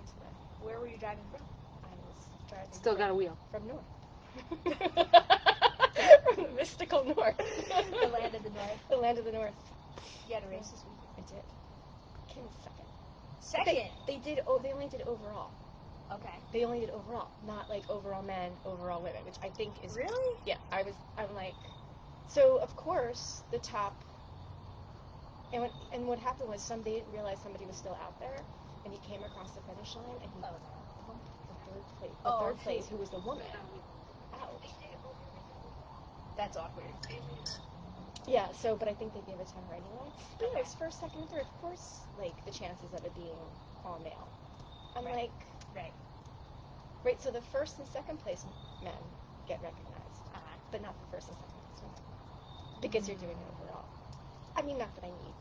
months ago. Where were you driving from? I was driving. Still got a wheel. From north. From the mystical north. The land of the north. The land of the north. You had a race this week? I did. Came second. Second? They only did overall. Okay. They only did overall, not like overall men, overall women, which I think is... Really? Yeah, I'm like... So, of course, the top... And what happened was they didn't realize somebody was still out there, and he came across the finish line, and he pumped the third place, who was the woman, out. That's awkward. Yeah, so, but I think they gave it to her anyway. But yeah, it was first, second, and third. Of course, like, the chances of it being all male. I'm Right. like... Right. So the first and second place men get recognized, but not the first and second place women. Because you're doing it overall. I mean, not that I need.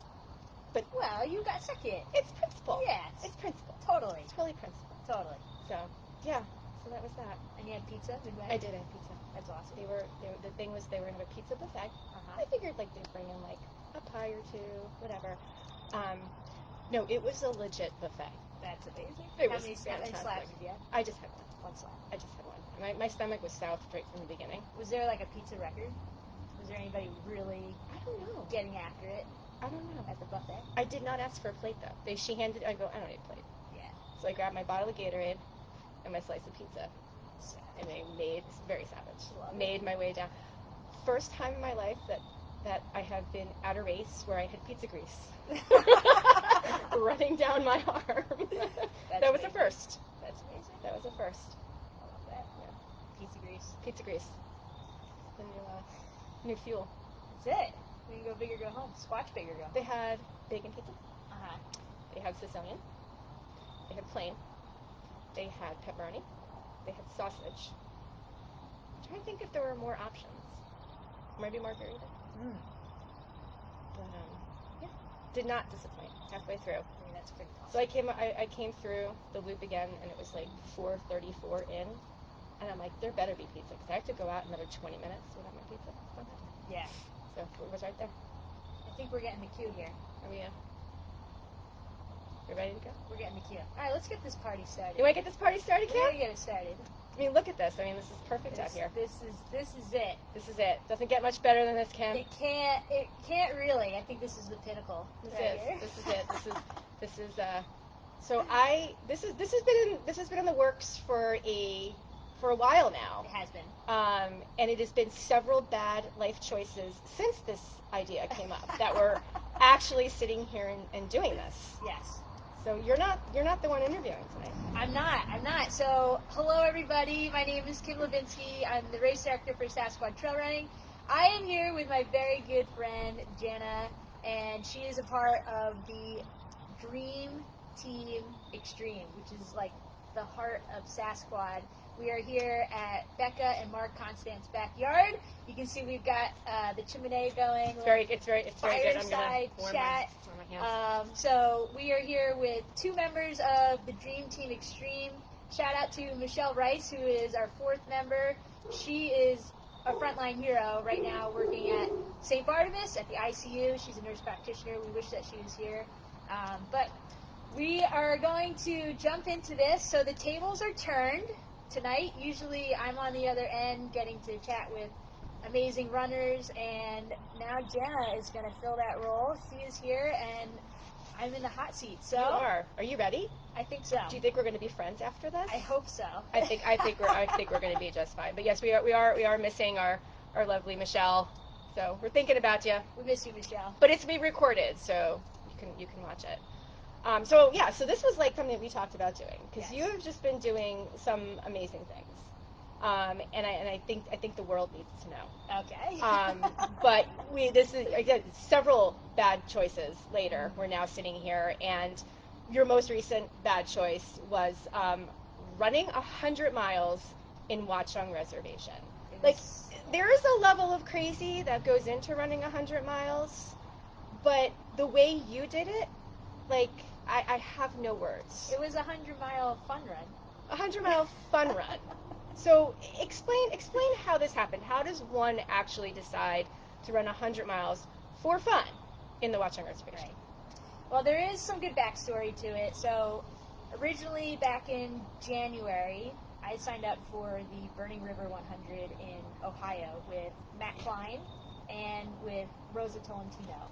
But Well, you got second. it's principle. Yes. It's principle. Totally. It's really principle. Totally. So, yeah. So that was that. And you had pizza midway? I did have pizza. That's awesome. The thing was they were going to have a pizza buffet. Uh-huh. I figured, like, they'd bring in, like, a pie or two, whatever. No, it was a legit buffet. That's amazing. It How was many fantastic. slabs did you have? I just had one. One slab. I just had one. My stomach was south right from the beginning. Was there like a pizza record? Was there anybody really I don't know. getting after it I don't know. at the buffet? I did not ask for a plate, though. She handed... I go, I don't need a plate. Yeah. So I grabbed my bottle of Gatorade and my slice of pizza. And I very savage. Made my way down. First time in my life that I have been at a race where I had pizza grease running down my arm. That was a first. That's amazing. That was a first. I love that. Yeah. Pizza grease. Pizza grease. The new fuel. That's it. We can go big or go home. Squatch big or go home. They had bacon pizza. Uh-huh. They had Sicilian. They had plain. They had pepperoni. They had sausage. I'm trying to think if there were more options. Maybe margarita. But yeah, did not disappoint halfway through. I mean, that's pretty awesome. So I came through the loop again, and it was like 4:34 in, and I'm like, there better be pizza because I have to go out another 20 minutes without my pizza. Yeah. So it was right there. I think we're getting the cue here. Are we? You ready to go? We're getting the cue. All right, let's get this party started. You want to get this party started, We're Kim? gonna get it started. I mean, look at this. I mean, this is perfect out here. This is it. This is it. Doesn't get much better than this, Kim. It can't really. I think this is the pinnacle. This right is here. this is it. This is so this has been in the works for a while now. It has been. And it has been several bad life choices since this idea came up that we're actually sitting here and doing this. Yes. So you're not the one interviewing tonight. I'm not. So, hello everybody. My name is Kim Levinsky. I'm the race director for Sassquad Trail Running. I am here with my very good friend Janna, and she is a part of the Dream Team Extreme, which is like the heart of Sasquad. We are here at Becca and Mark Constant's backyard. You can see we've got the chimney going. It's very good. Fireside chat. Warm my hands. So we are here with two members of the Dream Team Extreme. Shout out to Michelle Rice, who is our fourth member. She is a frontline hero right now, working at St. Barnabas at the ICU. She's a nurse practitioner. We wish that she was here, but we are going to jump into this. So the tables are turned tonight. Usually I'm on the other end getting to chat with amazing runners, and now Janna is going to fill that role. She is here, and I'm in the hot seat. So You are. Are you ready? I think so. Do you think we're going to be friends after this? I hope so. I think we're going to be just fine. But yes, we are missing our lovely Michelle. So we're thinking about you. We miss you, Michelle. But it's re-recorded, so you can watch it. So this was like something that we talked about doing because Yes. you have just been doing some amazing things, and I think the world needs to know. Okay. But this is again several bad choices later. We're now sitting here, and your most recent bad choice was running 100 miles in Watchundo Reservation. Like there is a level of crazy that goes into running 100 miles, but the way you did it, like. I have no words. It was a 100-mile fun run. 100-mile fun run. So explain how this happened. How does one actually decide to run 100 miles for fun in the Watchundo Reservation? Right. Well, there is some good backstory to it. So originally back in January, I signed up for the Burning River 100 in Ohio with Matt Klein and with Rosa Tolentino.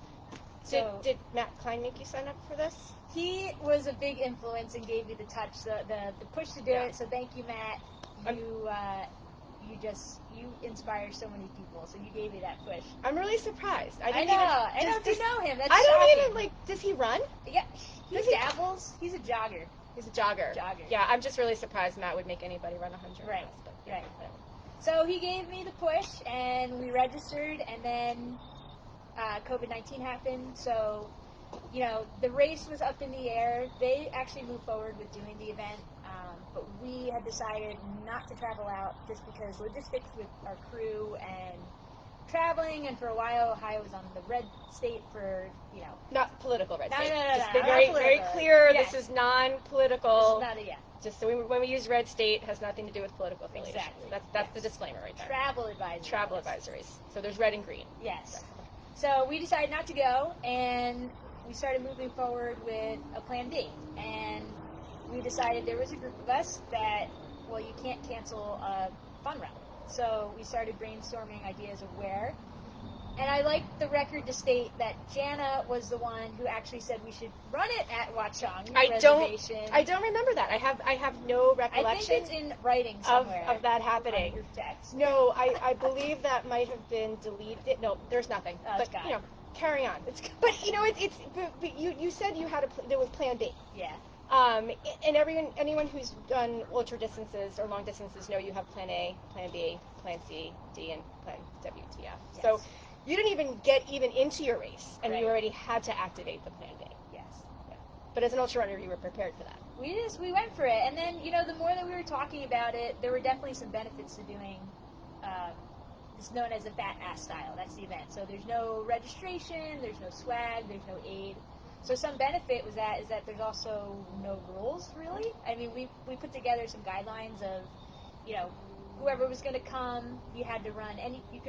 So Did Matt Klein make you sign up for this? he was a big influence and gave me the touch, the push to do it. So thank you, Matt. You inspire so many people. So you gave me that push. I'm really surprised. I know. Do you know him? That's I don't shocking. even does he run? Yeah, he dabbles. He's a jogger. He's a jogger. Yeah, I'm just really surprised Matt would make anybody run 100. Right. But, Right. So he gave me the push, and we registered, and then COVID-19 happened. So, the race was up in the air. They actually moved forward with doing the event, but we had decided not to travel out just because logistics with our crew and traveling, and for a while Ohio was on the red state for, not political red state. No, just be very clear. Yes. This is non-political. This is not Just so when we use red state, it has nothing to do with political affiliation. Exactly. That's the disclaimer right there. Travel advisories. Travel advisories. So there's red and green. Yes. So we decided not to go, and we started moving forward with a plan B. And we decided there was a group of us that, you can't cancel a fun run. So we started brainstorming ideas of where. And I like the record to state that Janna was the one who actually said we should run it at Watchundo Reservation. I don't remember that. I have no recollection. I think it's in writing somewhere of that happening. Group text. No, I believe that might have been deleted. No, there's nothing. Oh, but carry on. But you said there was Plan B. Yeah. And anyone who's done ultra distances or long distances know you have Plan A, Plan B, Plan C, D, and Plan WTF. Yes. So you didn't even get into your race, and Right. you already had to activate the Plan B. Yes. Yeah. But as an ultra runner, you were prepared for that. We went for it, and then the more that we were talking about it, there were definitely some benefits to doing. It's known as the Fat Ass Style. That's the event. So there's no registration, there's no swag, there's no aid. So some benefit is that there's also no rules really. I mean, we put together some guidelines of, whoever was going to come, you could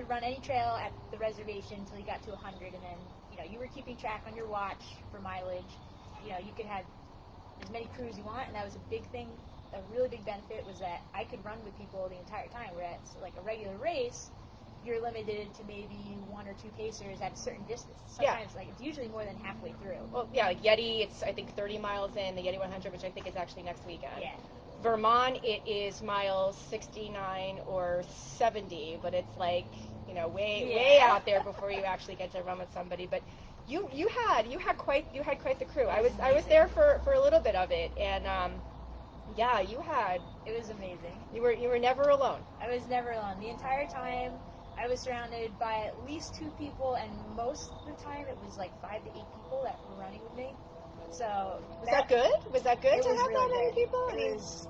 run any trail at the reservation until you got to 100, and then you were keeping track on your watch for mileage. You could have as many crews you want, and that was a big thing. A really big benefit was that I could run with people the entire time. Whereas like a regular race, you're limited to maybe one or two pacers at a certain distance. Sometimes, it's usually more than halfway through. Well, yeah, like Yeti, it's I think 30 miles in, the Yeti 100, which I think is actually next weekend. Yeah. Vermont, it is miles 69 or 70, but it's way out there before you actually get to run with somebody. But you had quite the crew. I was there for a little bit of it, and It was amazing. You were never alone. I was never alone. The entire time, I was surrounded by at least 2 people, and most of the time it was 5 to 8 people that were running with me. So was that good? Was that good to have really that many good. people?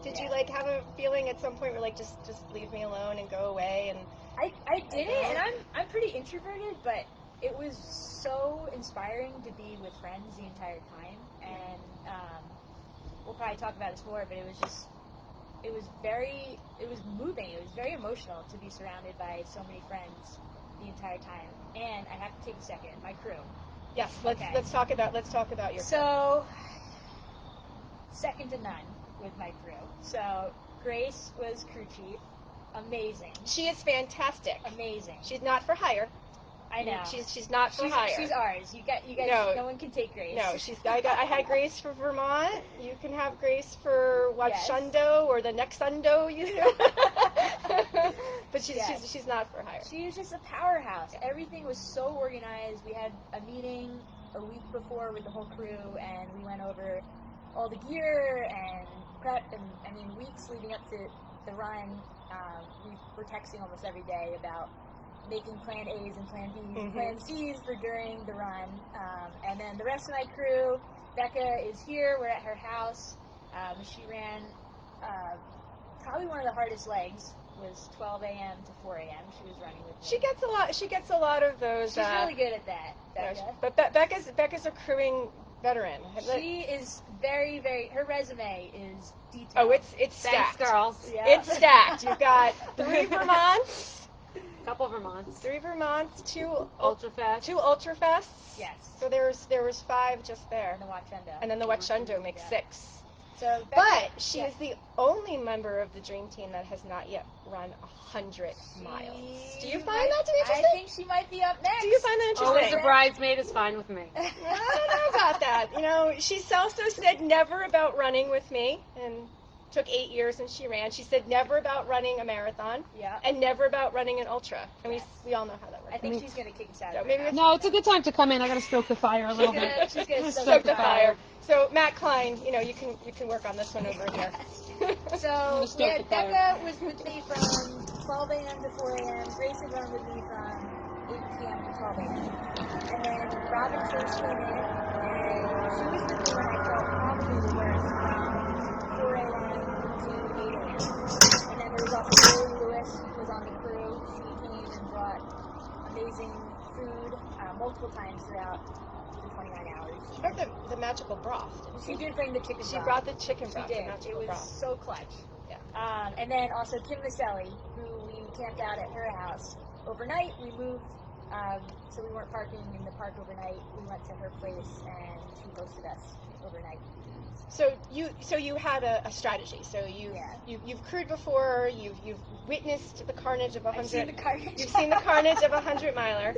Did you have a feeling at some point where just leave me alone and go away? And I did it, and I'm pretty introverted, but it was so inspiring to be with friends the entire time. And we'll probably talk about this more, but it was moving. It was very emotional to be surrounded by so many friends the entire time. And I have to take a second. My crew. Yes, let's talk about your crew. So, second to none with my crew. So Grace was crew chief. Amazing. She is fantastic. Amazing. She's not for hire. I know. She's not for hire. She's ours. You guys. No one can take Grace. No, I had Grace for Vermont. You can have Grace for Watchundo or the next Undo. But she's not for hire. She was just a powerhouse. Yeah. Everything was so organized. We had a meeting a week before with the whole crew, and we went over all the gear and prep, and weeks leading up to the run, we were texting almost every day about making plan A's and plan B's and plan C's for during the run. And then the rest of my crew, Becca is here. We're at her house. She ran probably one of the hardest legs. Was 12 a.m. to 4 a.m. She was running with me. She gets a lot of those. She's really good at that, Becca. But Becca's a crewing veteran. She is very, very. Her resume is detailed. Oh, it's stacked. Thanks, girls. Yeah. It's stacked. You've got 3 Vermonts. Couple Vermonts. 3 Vermonts, 2 Ultrafest. 2 Ultrafests. Yes. So there was 5 just there. And the Watchundo. And then the Watchundo makes 6. So, But she is the only member of the dream team that has not yet run 100 miles. Do you find that to be interesting? I think she might be up next. Do you find that interesting? Always a bridesmaid is fine with me. I don't know about that. You know, she also said never about running with me, and took 8 years and she ran. She said never about running a marathon, and never about running an ultra. And we all know how that works. I think she's going to kick us out. So maybe no, it's a good time to come in. I got to stoke the fire a little bit. She's going to stoke the fire. So Matt Klein, you know, you can work on this one over here. So yeah, Becca was with me from 12 a.m. to 4 a.m. Grace had run with me from 8 p.m. to 12 a.m. And then Robin first came in, and she was with me when I felt probably the worst, from 4 a.m. to 8 a.m. And then there was also Lily Lewis, who was on the crew. She came and brought amazing food multiple times throughout the 29 hours. She brought the magical broth. She did bring the chicken broth. She brought the chicken broth. She did. It was broth. So clutch. Yeah. And then also Kim Maselli, who we camped out at her house overnight. We moved, so we weren't parking in the park overnight. We went to her place, and she hosted us overnight. So you had a strategy. So you've crewed before. You've witnessed the carnage of 100. I've seen the carnage. You've seen the carnage of 100 miler.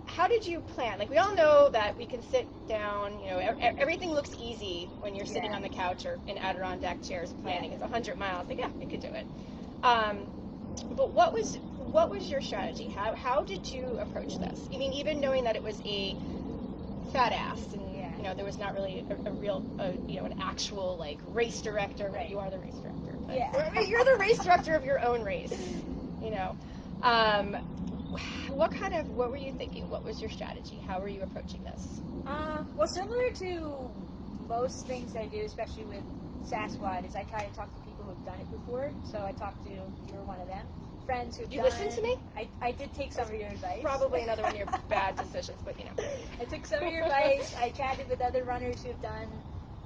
How did you plan? Like, we all know that we can sit down, you know, everything looks easy when you're sitting on the couch or in Adirondack chairs planning. It's 100 miles. Like, yeah, you could do it. But what was your strategy? How did you approach this? I mean, even knowing that it was a fat ass and, you know, there was not really a real, you know, an actual, like, race director. Right. You are the race director. But you're the race director of your own race, you know. What were you thinking? What was your strategy? How were you approaching this? Well, similar to most things I do, especially with Sasquad, is I try to talk to people who've done it before. So I talked to, you were one of them, friends who've done it. You listened to me? I did take some of your advice. Probably another one of your bad decisions, but you know. I took some of your advice. I chatted with other runners who've done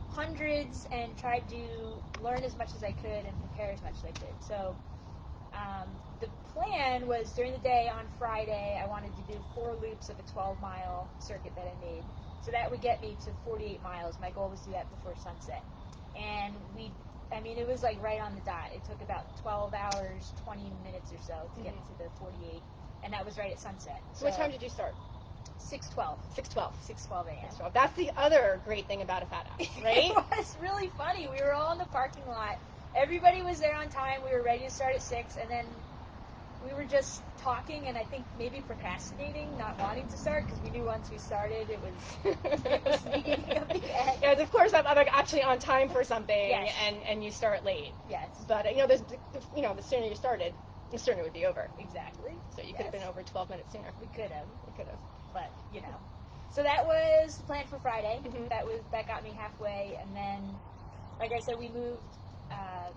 hundreds and tried to learn as much as I could and prepare as much as I could. So the plan was during the day on Friday, I wanted to do 4 loops of a 12-mile circuit that I made. So that would get me to 48 miles. My goal was to do that before sunset. And it was like right on the dot. It took about 12 hours, 20 minutes or so to get to the 48. And that was right at sunset. So what time did you start? 6:12. 6:12 a.m. That's the other great thing about a fat ass, right? It was really funny. We were all in the parking lot. Everybody was there on time. We were ready to start at 6, and then we were just talking and I think maybe procrastinating, not wanting to start, because we knew once we started it was the beginning of the end. Yeah, of course I'm like actually on time for something, and you start late. Yes. But the sooner you started, the sooner it would be over. Exactly. So you could have been over 12 minutes sooner. We could have. But, Mm-hmm. So that was the plan for Friday. That got me halfway, and then, like I said, we moved,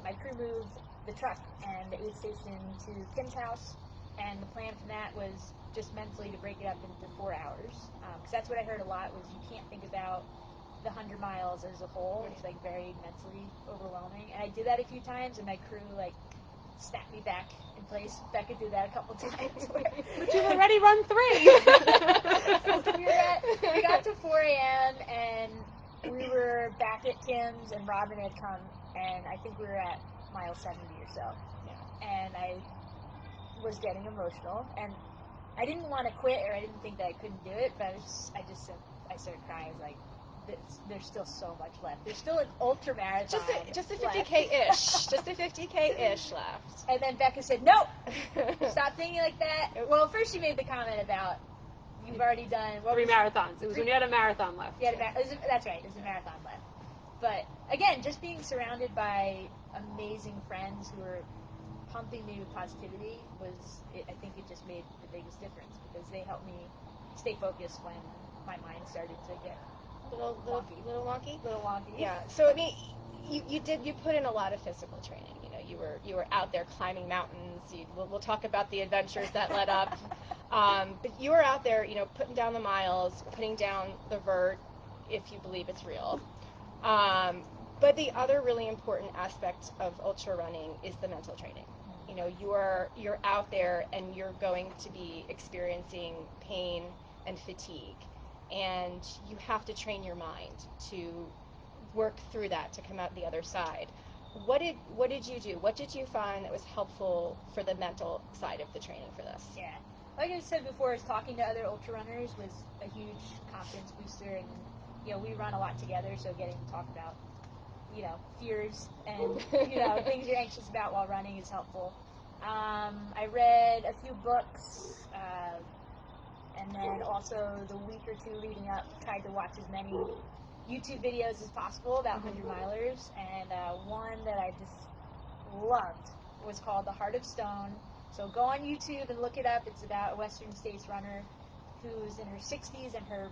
my crew moved the truck and the aid station to Kim's house, and the plan from that was just mentally to break it up into 4 hours, because that's what I heard a lot was you can't think about the 100 miles as a whole. It's like very mentally overwhelming, and I did that a few times, and my crew snapped me back in place. Becca did that a couple times. But you've already run 3. We got to 4 a.m. and we were back at Kim's, and Robin had come, and I think we were at mile 70 or so. Yeah. And I was getting emotional, and I didn't want to quit, or I didn't think that I couldn't do it, but I started crying. I was like, there's still so much left. There's still an ultra marathon. Just a 50K-ish. Just a 50K-ish left. And then Becca said, "No, stop thinking like that." Well, first she made the comment about you've already done 3 marathons. It was when you had a marathon left. Yeah, that's right. There's a marathon left. But again, just being surrounded by amazing friends who were pumping me with positivity I think it just made the biggest difference, because they helped me stay focused when my mind started to get little wonky. Yeah. So I mean, you put in a lot of physical training. You know, you were out there climbing mountains. We'll talk about the adventures that led up. But you were out there, putting down the miles, putting down the vert, if you believe it's real. But the other really important aspect of ultra running is the mental training. You know, you're out there and you're going to be experiencing pain and fatigue. and you have to train your mind to work through that to come out the other side. What did you do? What did you find that was helpful for the mental side of the training for this? Yeah. Like I said before, is talking to other ultra runners was a huge confidence booster, and we run a lot together, so getting to talk about fears and things you're anxious about while running is helpful. I read a few books, and then also the week or two leading up, tried to watch as many YouTube videos as possible about 100 milers, and one that I just loved was called The Heart of Stone. So go on YouTube and look it up. It's about a Western States runner who's in her 60s, and her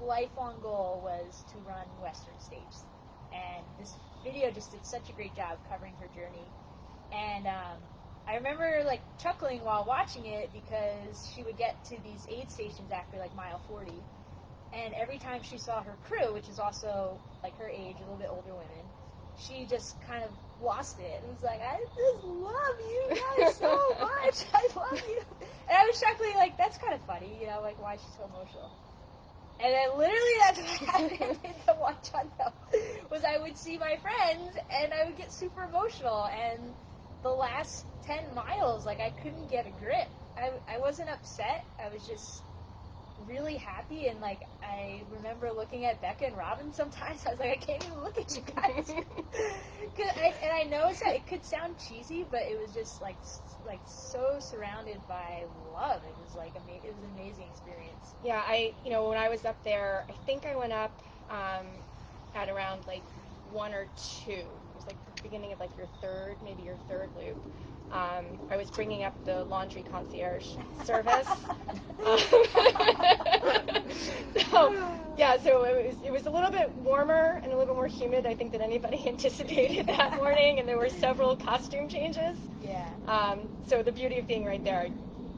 lifelong goal was to run Western States. And this video just did such a great job covering her journey. And I remember chuckling while watching it, because she would get to these aid stations after mile 40, and every time she saw her crew, which is also her age, a little bit older women, she just kind of lost it. It was like, I just love you guys so much. I love you. And I was chuckling, that's kind of funny, why is she so emotional? And then literally that's what happened in the Watchundo, was I would see my friends and I would get super emotional, and the last 10 miles, I couldn't get a grip. I wasn't upset. I was just really happy, and I remember looking at Becca and Robin sometimes. I was like, I can't even look at you guys. And I know it could sound cheesy, but it was just so surrounded by love. It was it was an amazing experience. Yeah, when I was up there, I think I went up at around 1 or 2. It was the beginning of your third loop. I was bringing up the laundry concierge service. So it was a little bit warmer and a little bit more humid, I think, than anybody anticipated that morning, and there were several costume changes. Yeah. So the beauty of being right there, I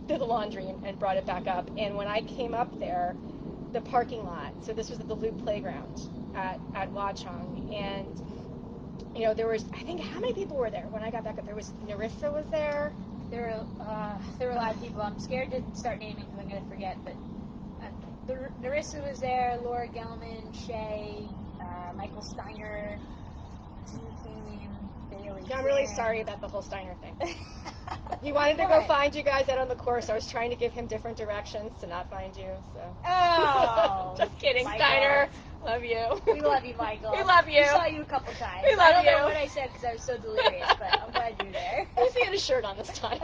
did the laundry and brought it back up. And when I came up there, the parking lot, so this was at the Loop Playground at Watchundo, and there was, I think, how many people were there when I got back up? There was, Narissa was there. There were a lot of people. I'm scared to start naming because I'm going to forget, but Narissa was there, Laura Gelman, Shay, Michael Steiner, T. Bailey. Yeah, I'm really sorry about the whole Steiner thing. He wanted to go find you guys out on the course. I was trying to give him different directions to not find you, so. Oh! Just kidding, Michael. Steiner. Love you. We love you, Michael. We love you. We saw you a couple times. We love I don't you. know what I said because I was so delirious, but I'm glad you're there. At least he had a shirt on this time.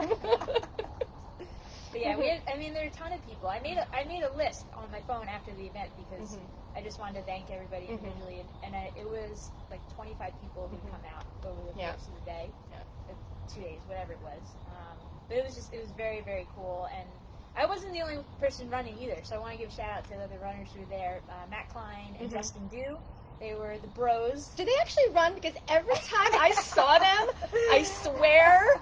But yeah, there are a ton of people. I made a list on my phone after the event because I just wanted to thank everybody individually, and it was 25 people who come out over the course of the day, 2 days, whatever it was. But it was very, very cool, and I wasn't the only person running either, so I want to give a shout out to the other runners who were there, Matt Klein and Justin Dew. They were the bros. Did they actually run? Because every time I saw them, I swear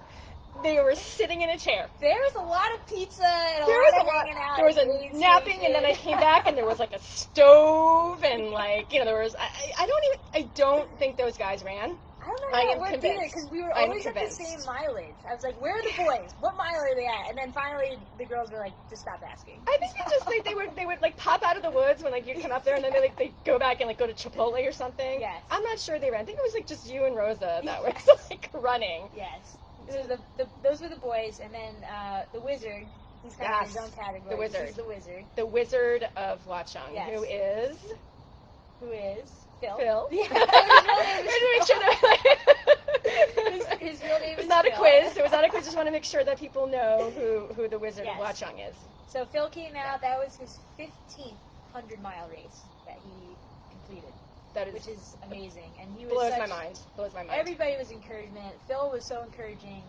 they were sitting in a chair. There was a lot of pizza and a lot of hanging out. There was a napping, and then I came back, and there was a stove, and there was. I don't think those guys ran. I don't know how it worked either, because we were always at the same mileage. I was like, where are the boys? What mile are they at? And then finally the girls were like, just stop asking. I think they just they would pop out of the woods when you'd come up there, and then they go back and go to Chipotle or something. Yes. I'm not sure they ran. I think it was just you and Rosa that was running. Yes. So those were the boys, and then the Wizard. He's kind of his own category. The Wizard. He's the Wizard. The Wizard of Watchundo. Yes. Who is Phil. Phil. Yeah. His real name is It's not Phil. a quiz. It was not a quiz. Just want to make sure that people know who the Wizard of Watchundo is. So Phil came out. That was his 15th 100-mile race that he completed. Which is amazing. And he was blows my mind. Everybody was encouragement. Phil was so encouraging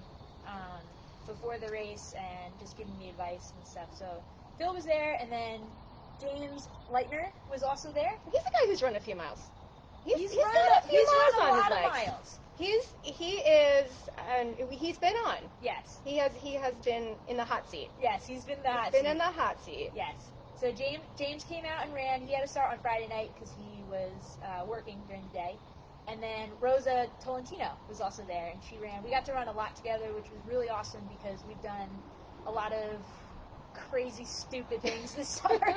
before the race and just giving me advice and stuff. So Phil was there, and then James Leitner was also there. He's the guy who's run a few miles. He's run a lot of miles. He's been on. Yes. He has been in the hot seat. Yes, he's been in the hot seat. Yes. So James came out and ran. He had to start on Friday night because he was working during the day. And then Rosa Tolentino was also there, and she ran. We got to run a lot together, which was really awesome because we've done a lot of crazy, stupid things this summer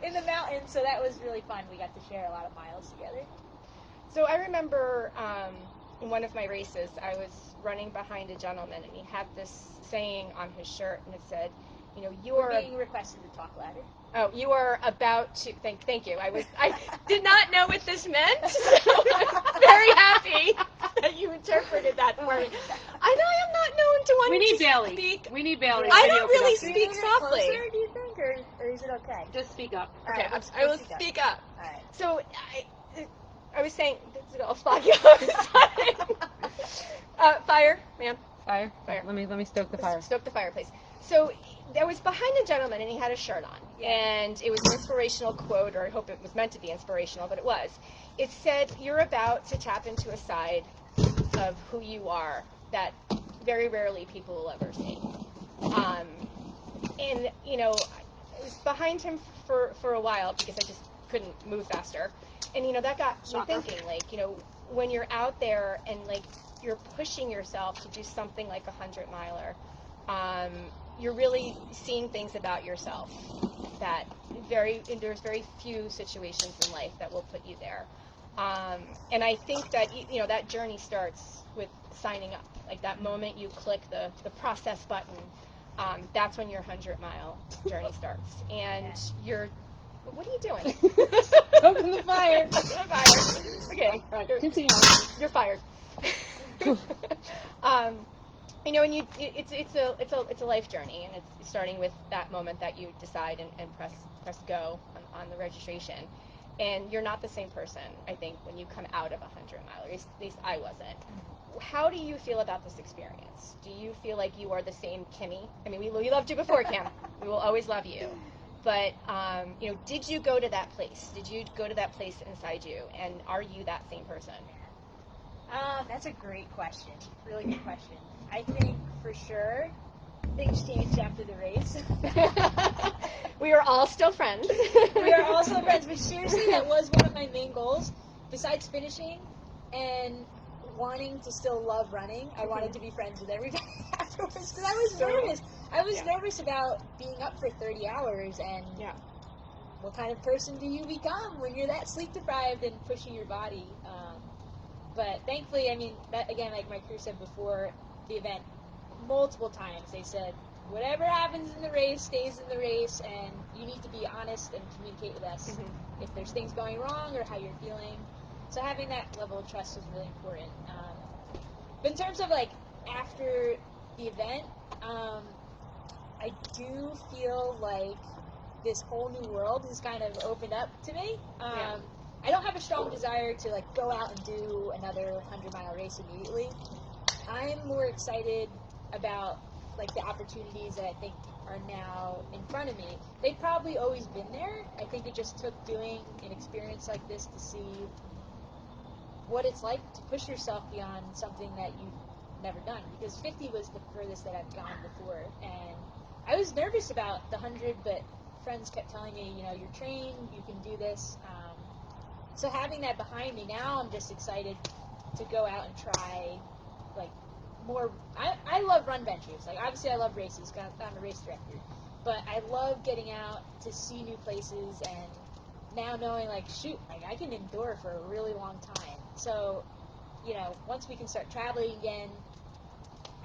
in the mountains. So that was really fun. We got to share a lot of miles together. So I remember in one of my races, I was running behind a gentleman, and he had this saying on his shirt, and it said, We're being requested to talk louder. Oh, you are about to. Thank you. I did not know what this meant. So I'm very happy that you interpreted that for me. I know I'm not known to want We need to Bailey. speak. We need Bailey. I Video don't really production. speak softly. Closer, do you think, or is it okay? Just speak up. Okay, All right, I will let's speak up. All right. So I was saying, I'll spot you outside. Fire, ma'am. Fire. Fire. Let me stoke the fire. Stoke the fireplace. So I was behind a gentleman, and he had a shirt on. Yeah. And it was an inspirational quote, or I hope it was meant to be inspirational, but it was. It said, you're about to tap into a side of who you are that very rarely people will ever see. And, I was behind him for a while because I just couldn't move faster. And, that got me thinking, when you're out there and, you're pushing yourself to do something like 100-miler, you're really seeing things about yourself that there's very few situations in life that will put you there. And I think that, that journey starts with signing up. Like that moment you click the process button, that's when your 100-mile journey starts. And what are you doing? Stoking the fire. Okay. All right, continue. You're fired. And it's a life journey, and it's starting with that moment that you decide and press go on the registration. And you're not the same person, I think, when you come out of 100-miler. At least I wasn't. How do you feel about this experience? Do you feel like you are the same Kimmy? I mean, we loved you before, Kim. We will always love you. But, did you go to that place? Did you go to that place inside you? And are you that same person? That's a great question. Really good question. I think for sure things changed after the race. We are all still friends. We are all still friends, but seriously, that was one of my main goals. Besides finishing and wanting to still love running, I wanted to be friends with everybody afterwards because I was nervous. I was nervous about being up for 30 hours and what kind of person do you become when you're that sleep deprived and pushing your body. But thankfully, I mean, that again, like my crew said before the event, multiple times they said, whatever happens in the race stays in the race, and you need to be honest and communicate with us if there's things going wrong or how you're feeling. So having that level of trust is really important. But in terms of after the event, I do feel like this whole new world has kind of opened up to me. I don't have a strong desire to go out and do another 100-mile race immediately. I'm more excited about the opportunities that I think are now in front of me. They've probably always been there. I think it just took doing an experience like this to see what it's like to push yourself beyond something that you've never done. Because 50 was the furthest that I've gone before, and I was nervous about the 100, but friends kept telling me, you're trained, you can do this. So having that behind me, now I'm just excited to go out and try, more. I love RunVentures. Obviously I love races, because I'm a race director. But I love getting out to see new places, and now knowing, shoot, I can endure for a really long time. So, once we can start traveling again,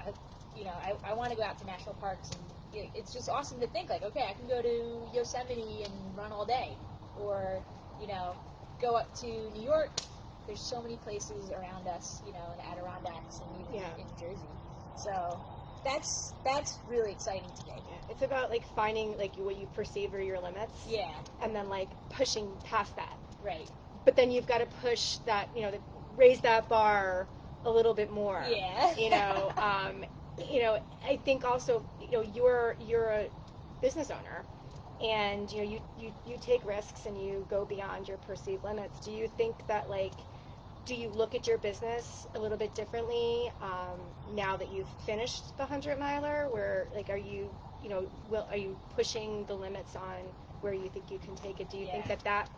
I want to go out to national parks, and it's just awesome to think, okay, I can go to Yosemite and run all day. Or, go up to New York. There's so many places around us, in the Adirondacks and even in Jersey. So that's really exciting to me. Yeah. It's about finding what you perceive are your limits. Yeah. And then pushing past that. Right. But then you've got to push that, raise that bar a little bit more. Yeah. I think also, you're a business owner. And you take risks and you go beyond your perceived limits. Do you think that do you look at your business a little bit differently now that you've finished the 100-miler? Where are you are you pushing the limits on where you think you can take it? Do you think that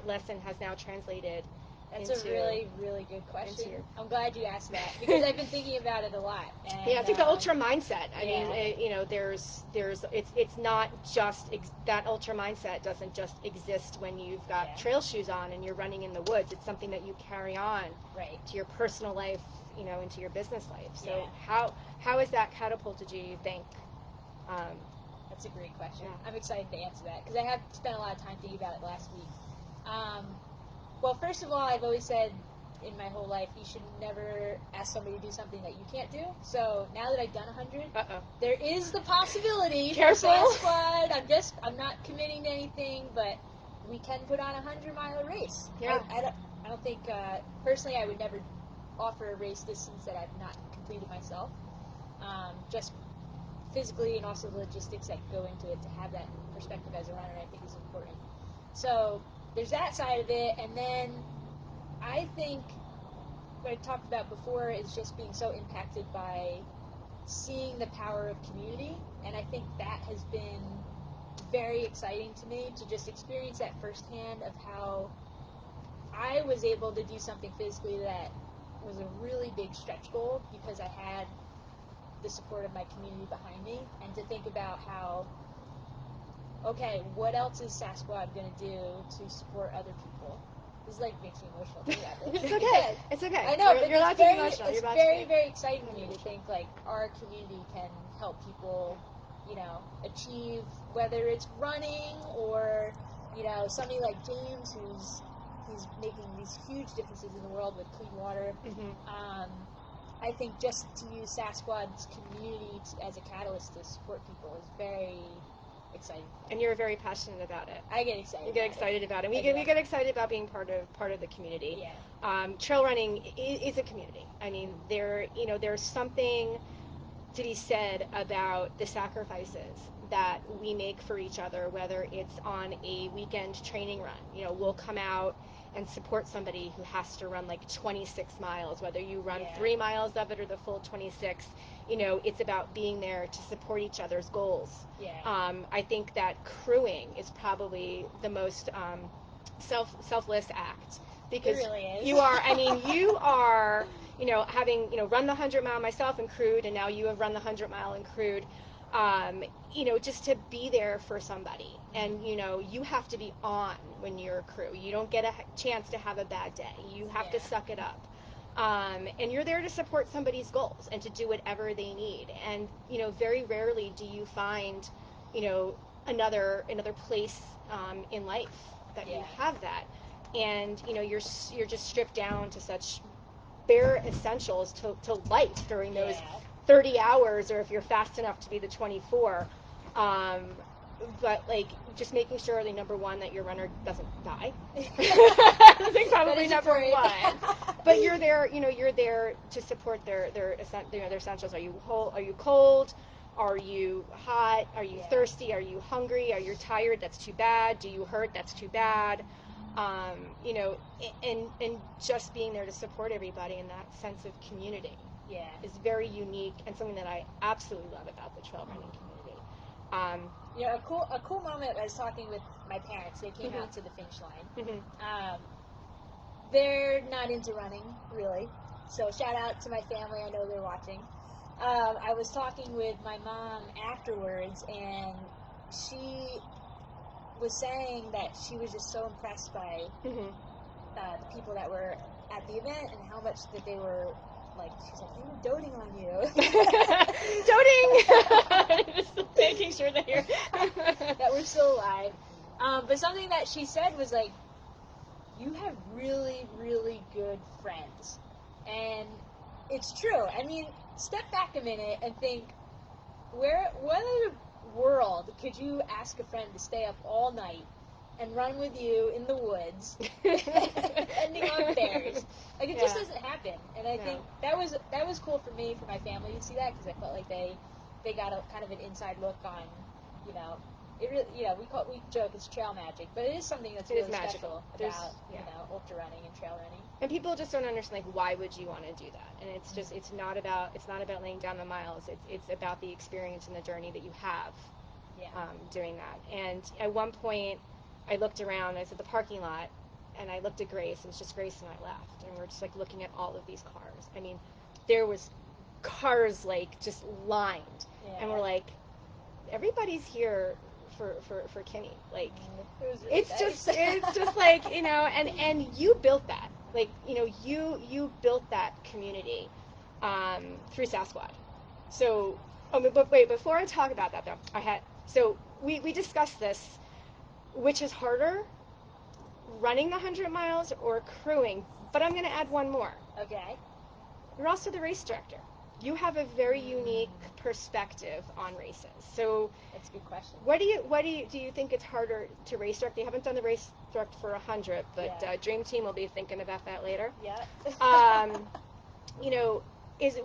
lesson has now translated That's into, a really, really good question. your- I'm glad you asked that because I've been thinking about it a lot. And, yeah, I think the ultra mindset. I mean, yeah. it's not just that ultra mindset doesn't just exist when you've got Yeah. trail shoes on and you're running in the woods. It's something that you carry on Right. to your personal life, into your business life. So Yeah. how has that catapulted you think? That's a great question. Yeah. I'm excited to answer that because I have spent a lot of time thinking about it last week. Well, first of all, I've always said in my whole life, you should never ask somebody to do something that you can't do. So now that I've done 100, there is the possibility Careful. for Sasquad. I'm not committing to anything, but we can put on a 100-mile race. Yeah. I don't think, personally, I would never offer a race distance that I've not completed myself. Just physically and also the logistics that go into it to have that perspective as a runner, I think is important. So there's that side of it, and then I think what I talked about before is just being so impacted by seeing the power of community, and I think that has been very exciting to me to just experience that firsthand of how I was able to do something physically that was a really big stretch goal because I had the support of my community behind me, and to think about how, okay, what else is Sasquad going to do to support other people? This makes me emotional thinking about this. It's okay. It's okay. I know, you're allowed to be emotional. It's very, very exciting to me to think our community can help people, achieve, whether it's running or, somebody like James who's making these huge differences in the world with clean water. Mm-hmm. I think just to use Sasquad's community as a catalyst to support people is very exciting. And you're very passionate about it. I get excited. You get excited about it. We get excited about being part of the community. Yeah. Trail running is a community. I mean, there's something to be said about the sacrifices that we make for each other, whether it's on a weekend training run. We'll come out and support somebody who has to run 26 miles, whether you run 3 miles of it or the full 26. It's about being there to support each other's goals. Yeah. I think that crewing is probably the most selfless act, because it really is. you are having run the 100-mile myself and crewed, and now you have run the 100-mile and crewed. Just to be there for somebody, and you have to be on when you're a crew. You don't get a chance to have a bad day. You have to suck it up, and you're there to support somebody's goals and to do whatever they need. And very rarely do you find another place in life that you have that, and you're just stripped down to such bare essentials to life during those 30 hours, or if you're fast enough to be the 24. But just making sure, number one, that your runner doesn't die. I think probably number one. But you're there to support their essentials. Are you cold? Are you hot? Are you thirsty? Are you hungry? Are you tired? That's too bad. Do you hurt? That's too bad. And just being there to support everybody in that sense of community is very unique, and something that I absolutely love about the trail running community. A cool moment, I was talking with my parents. They came out to the finish line. They're not into running, really. So shout out to my family. I know they're watching. I was talking with my mom afterwards, and she was saying that she was just so impressed by the people that were at the event and how much that they were she's like, they were doting on you. Doting! Just making sure that you're that we're still alive. But something that she said was you have really, really good friends. And it's true. I mean, step back a minute and think, what other world could you ask a friend to stay up all night and run with you in the woods, ending on bears? It just doesn't happen. And I think that was cool for me, for my family to see that, because I felt like they got a kind of an inside look on, it really, we joke it's trail magic, but it is something that's really special about ultra running and trail running. And people just don't understand, why would you want to do that? And it's just it's not about laying down the miles. It's about the experience and the journey that you have doing that. And at one point, I looked around. I said, the parking lot and I looked at Grace, and it was just Grace and I left, and we're just like looking at all of these cars. I mean, there was cars like just lined, and we're like, everybody's here for Kimmy. Like, it's just like, you know, and you built that. Like, you know, you built that community through Sasquad. So, but wait, before I talk about that though, we discussed this, which is harder, running the 100 miles or crewing, but I'm going to add one more. Okay. You're also the race director. You have a very unique perspective on races. So that's a good question. Do you think it's harder to race direct? You haven't done the race direct for 100, but Dream Team will be thinking about that later. Yeah. You know,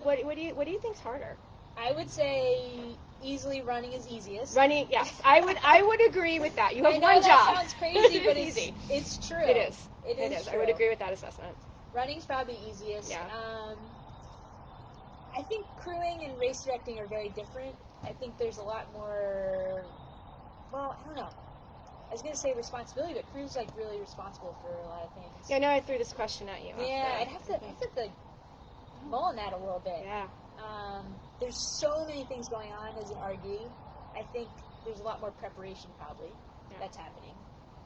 what do you think's harder? I would say easily running is easiest. Running, yes, I would agree with that. You have one job. That sounds crazy, but easy. It's true. It is. It is true. I would agree with that assessment. Running's probably easiest. Yeah. I think crewing and race directing are very different. I think there's a lot more. Well, I don't know. I was gonna say responsibility, but crew's like really responsible for a lot of things. Yeah, I know I threw this question at you. Yeah, I'd have to mull on that a little bit. Yeah. There's so many things going on as an RD. I think there's a lot more preparation probably that's happening.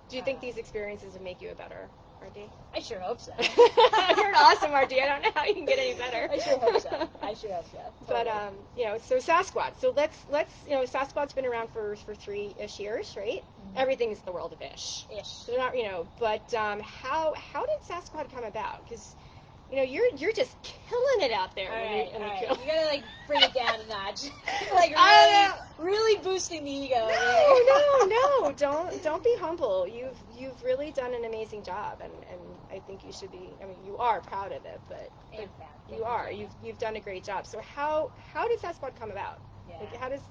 Do you think these experiences would make you a better RD? I sure hope so. You're an awesome RD. I don't know how you can get any better. I sure hope so. Totally. But you know, so Sasquad. So let's you know, Sasquad's been around for 3-ish years, right? Mm-hmm. Everything's the world of ish. So not, you know, but how did Sasquad come about? Because you know, you're just killing it out there. All right. You gotta like bring it down a notch. Like really boosting the ego. No, don't be humble. You've really done an amazing job, and I think you should be. I mean, you are proud of it, but you are. You've done a great job. So how did Sasquad come about? Yeah. Like, how does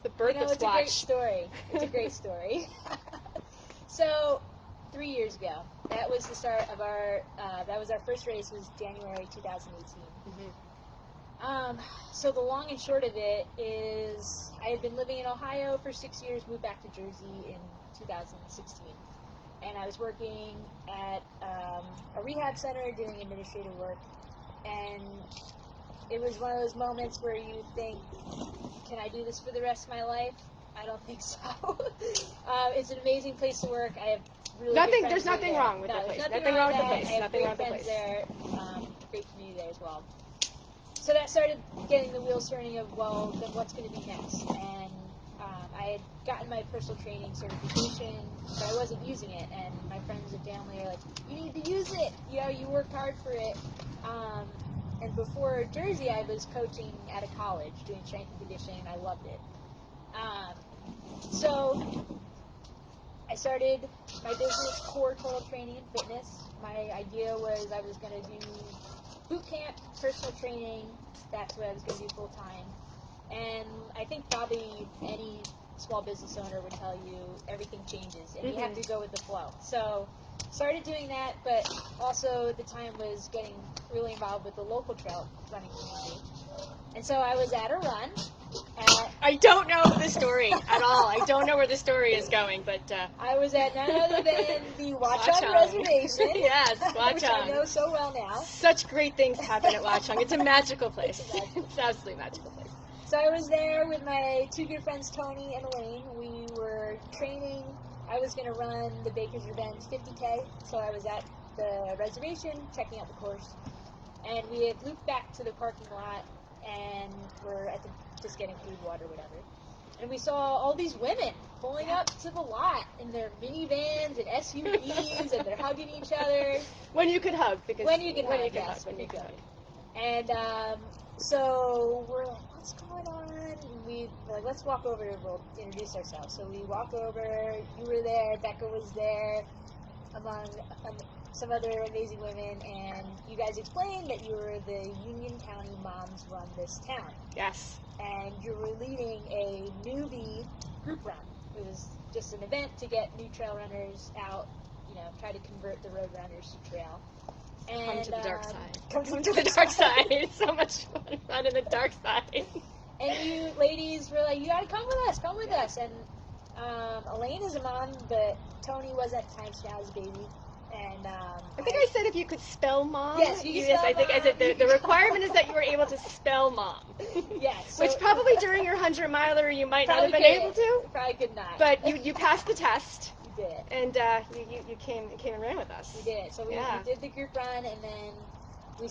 the birth of Squatch? It's a great story. So 3 years ago, that was the start of our. That was our first race. Was January 2018. Mm-hmm. So the long and short of it is, I had been living in Ohio for 6 years. Moved back to Jersey in 2016, and I was working at a rehab center doing administrative work. And it was one of those moments where you think, "Can I do this for the rest of my life?" I don't think so. It's an amazing place to work. I have really good friends. There's nothing wrong with the place. Nothing wrong with the place. I have great friends there. Great community there as well. So that started getting the wheels turning of, well, then what's going to be next? And I had gotten my personal training certification, but I wasn't using it. And my friends and family are like, "You need to use it. You know, you worked hard for it." And before Jersey, I was coaching at a college doing strength and conditioning, and I loved it. So I started my business, Core Total Training and Fitness. My idea was I was going to do boot camp, personal training. That's what I was going to do full time. And I think probably any small business owner would tell you everything changes, and you have to go with the flow. So started doing that, but also at the time was getting really involved with the local trail running community. And so I was at a run. I don't know the story at all. I don't know where the story is going, but I was at none other than the Watchundo Reservation. Yes, Watchundo. Which I know so well now. Such great things happen at Watchundo. It's a magical place. It's absolutely magical place. So I was there with my two good friends, Tony and Elaine. We were training. I was going to run the Baker's Revenge 50K, so I was at the reservation checking out the course. And we had looped back to the parking lot, and we're at just getting food, water, whatever. And we saw all these women pulling up to the lot in their minivans and SUVs, and they're hugging each other. When you could hug, because when you could hug. And so we're like, "What's going on?" And we're like, "Let's walk over and we'll introduce ourselves." So we walk over. You were there. Becca was there, among some other amazing women, and you guys explained that you were the Union County Moms Run This Town. Yes. And you were leading a newbie group run. It was just an event to get new trail runners out, you know, try to convert the road runners to trail. And, come to the dark side. Come to the dark side. It's so much fun running the dark side. And you ladies were like, "You gotta come with us. And Elaine is a mom, but Tony was at the time, she now has a baby. And I think I said if you could spell mom. Yes, you can spell I think mom. I said the requirement is that you were able to spell mom. Yes. Which probably during your 100-miler you might not have been couldn't. able to. Probably could not. But you passed the test. You did. And you came and ran with us. We did. So we did the group run, and then we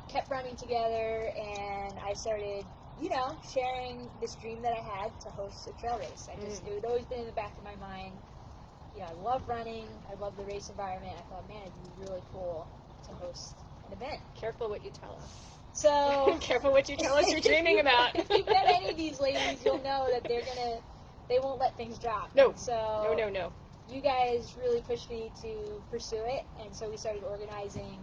kept running together, and I started sharing this dream that I had to host a trail race. It had always been in the back of my mind. I love running. I love the race environment. I thought, man, it'd be really cool to host an event. Careful what you tell us. So careful what you tell us you're dreaming about. If you've met any of these ladies, you'll know that they won't let things drop. No. So No. You guys really pushed me to pursue it, and so we started organizing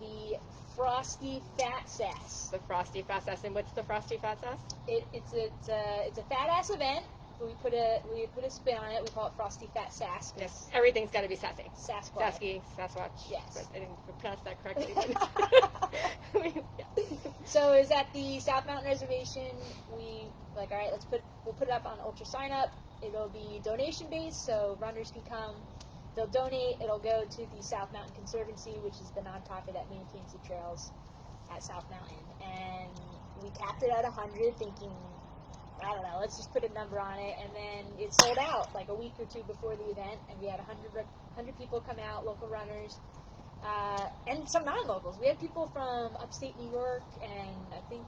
the Frosty Fat Sass. The Frosty Fat Sass. And what's the Frosty Fat Sass? It's a fat ass event. But we put a spin on it. We call it Frosty Fat Sass. Yes. Everything's got to be sassy. Sasquad. Sasquatch. Yes. But I didn't pronounce that correctly. Yeah. So it was at the South Mountain Reservation. We all right, we'll put it up on Ultra Sign Up. It'll be donation based, so runners can come. They'll donate. It'll go to the South Mountain Conservancy, which is the nonprofit that maintains the trails at South Mountain. And we capped it at 100, thinking, I don't know, let's just put a number on it. And then it sold out like a week or two before the event, and we had 100 people come out, local runners, and some non-locals. We had people from upstate New York and I think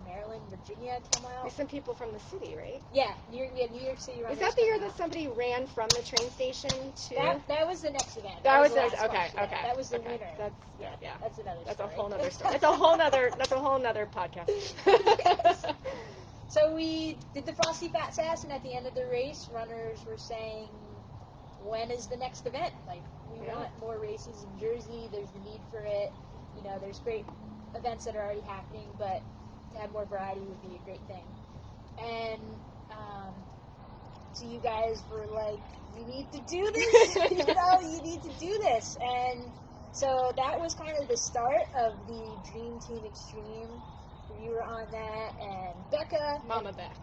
Maryland, Virginia come out. There's some people from the city, right? Yeah, we had New York City runners. Is that the year that somebody ran from the train station to? That was the next event. That was the last next. Okay. one. That was the winner. That's That's another story. That's a whole other story. That's a whole nother podcast. So we did the Frosty Fat Sass, and at the end of the race, runners were saying, when is the next event? Like, we want more races in Jersey. There's the need for it. There's great events that are already happening, but to have more variety would be a great thing. And so you guys were like, you need to do this. You need to do this. And so that was kind of the start of the Dream Team Extreme. You were on that, and Becca, Mama Beck,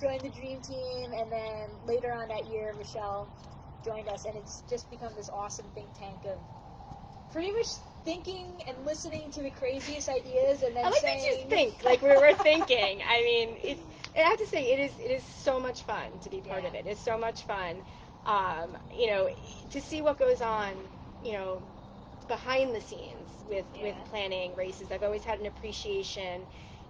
joined the Dream Team, and then later on that year, Michelle joined us, and it's just become this awesome think tank of pretty much thinking and listening to the craziest ideas, and then I like saying, that you think like we're thinking. I mean, I have to say it is so much fun to be part of it. It's so much fun, to see what goes on, behind the scenes with planning races. I've always had an appreciation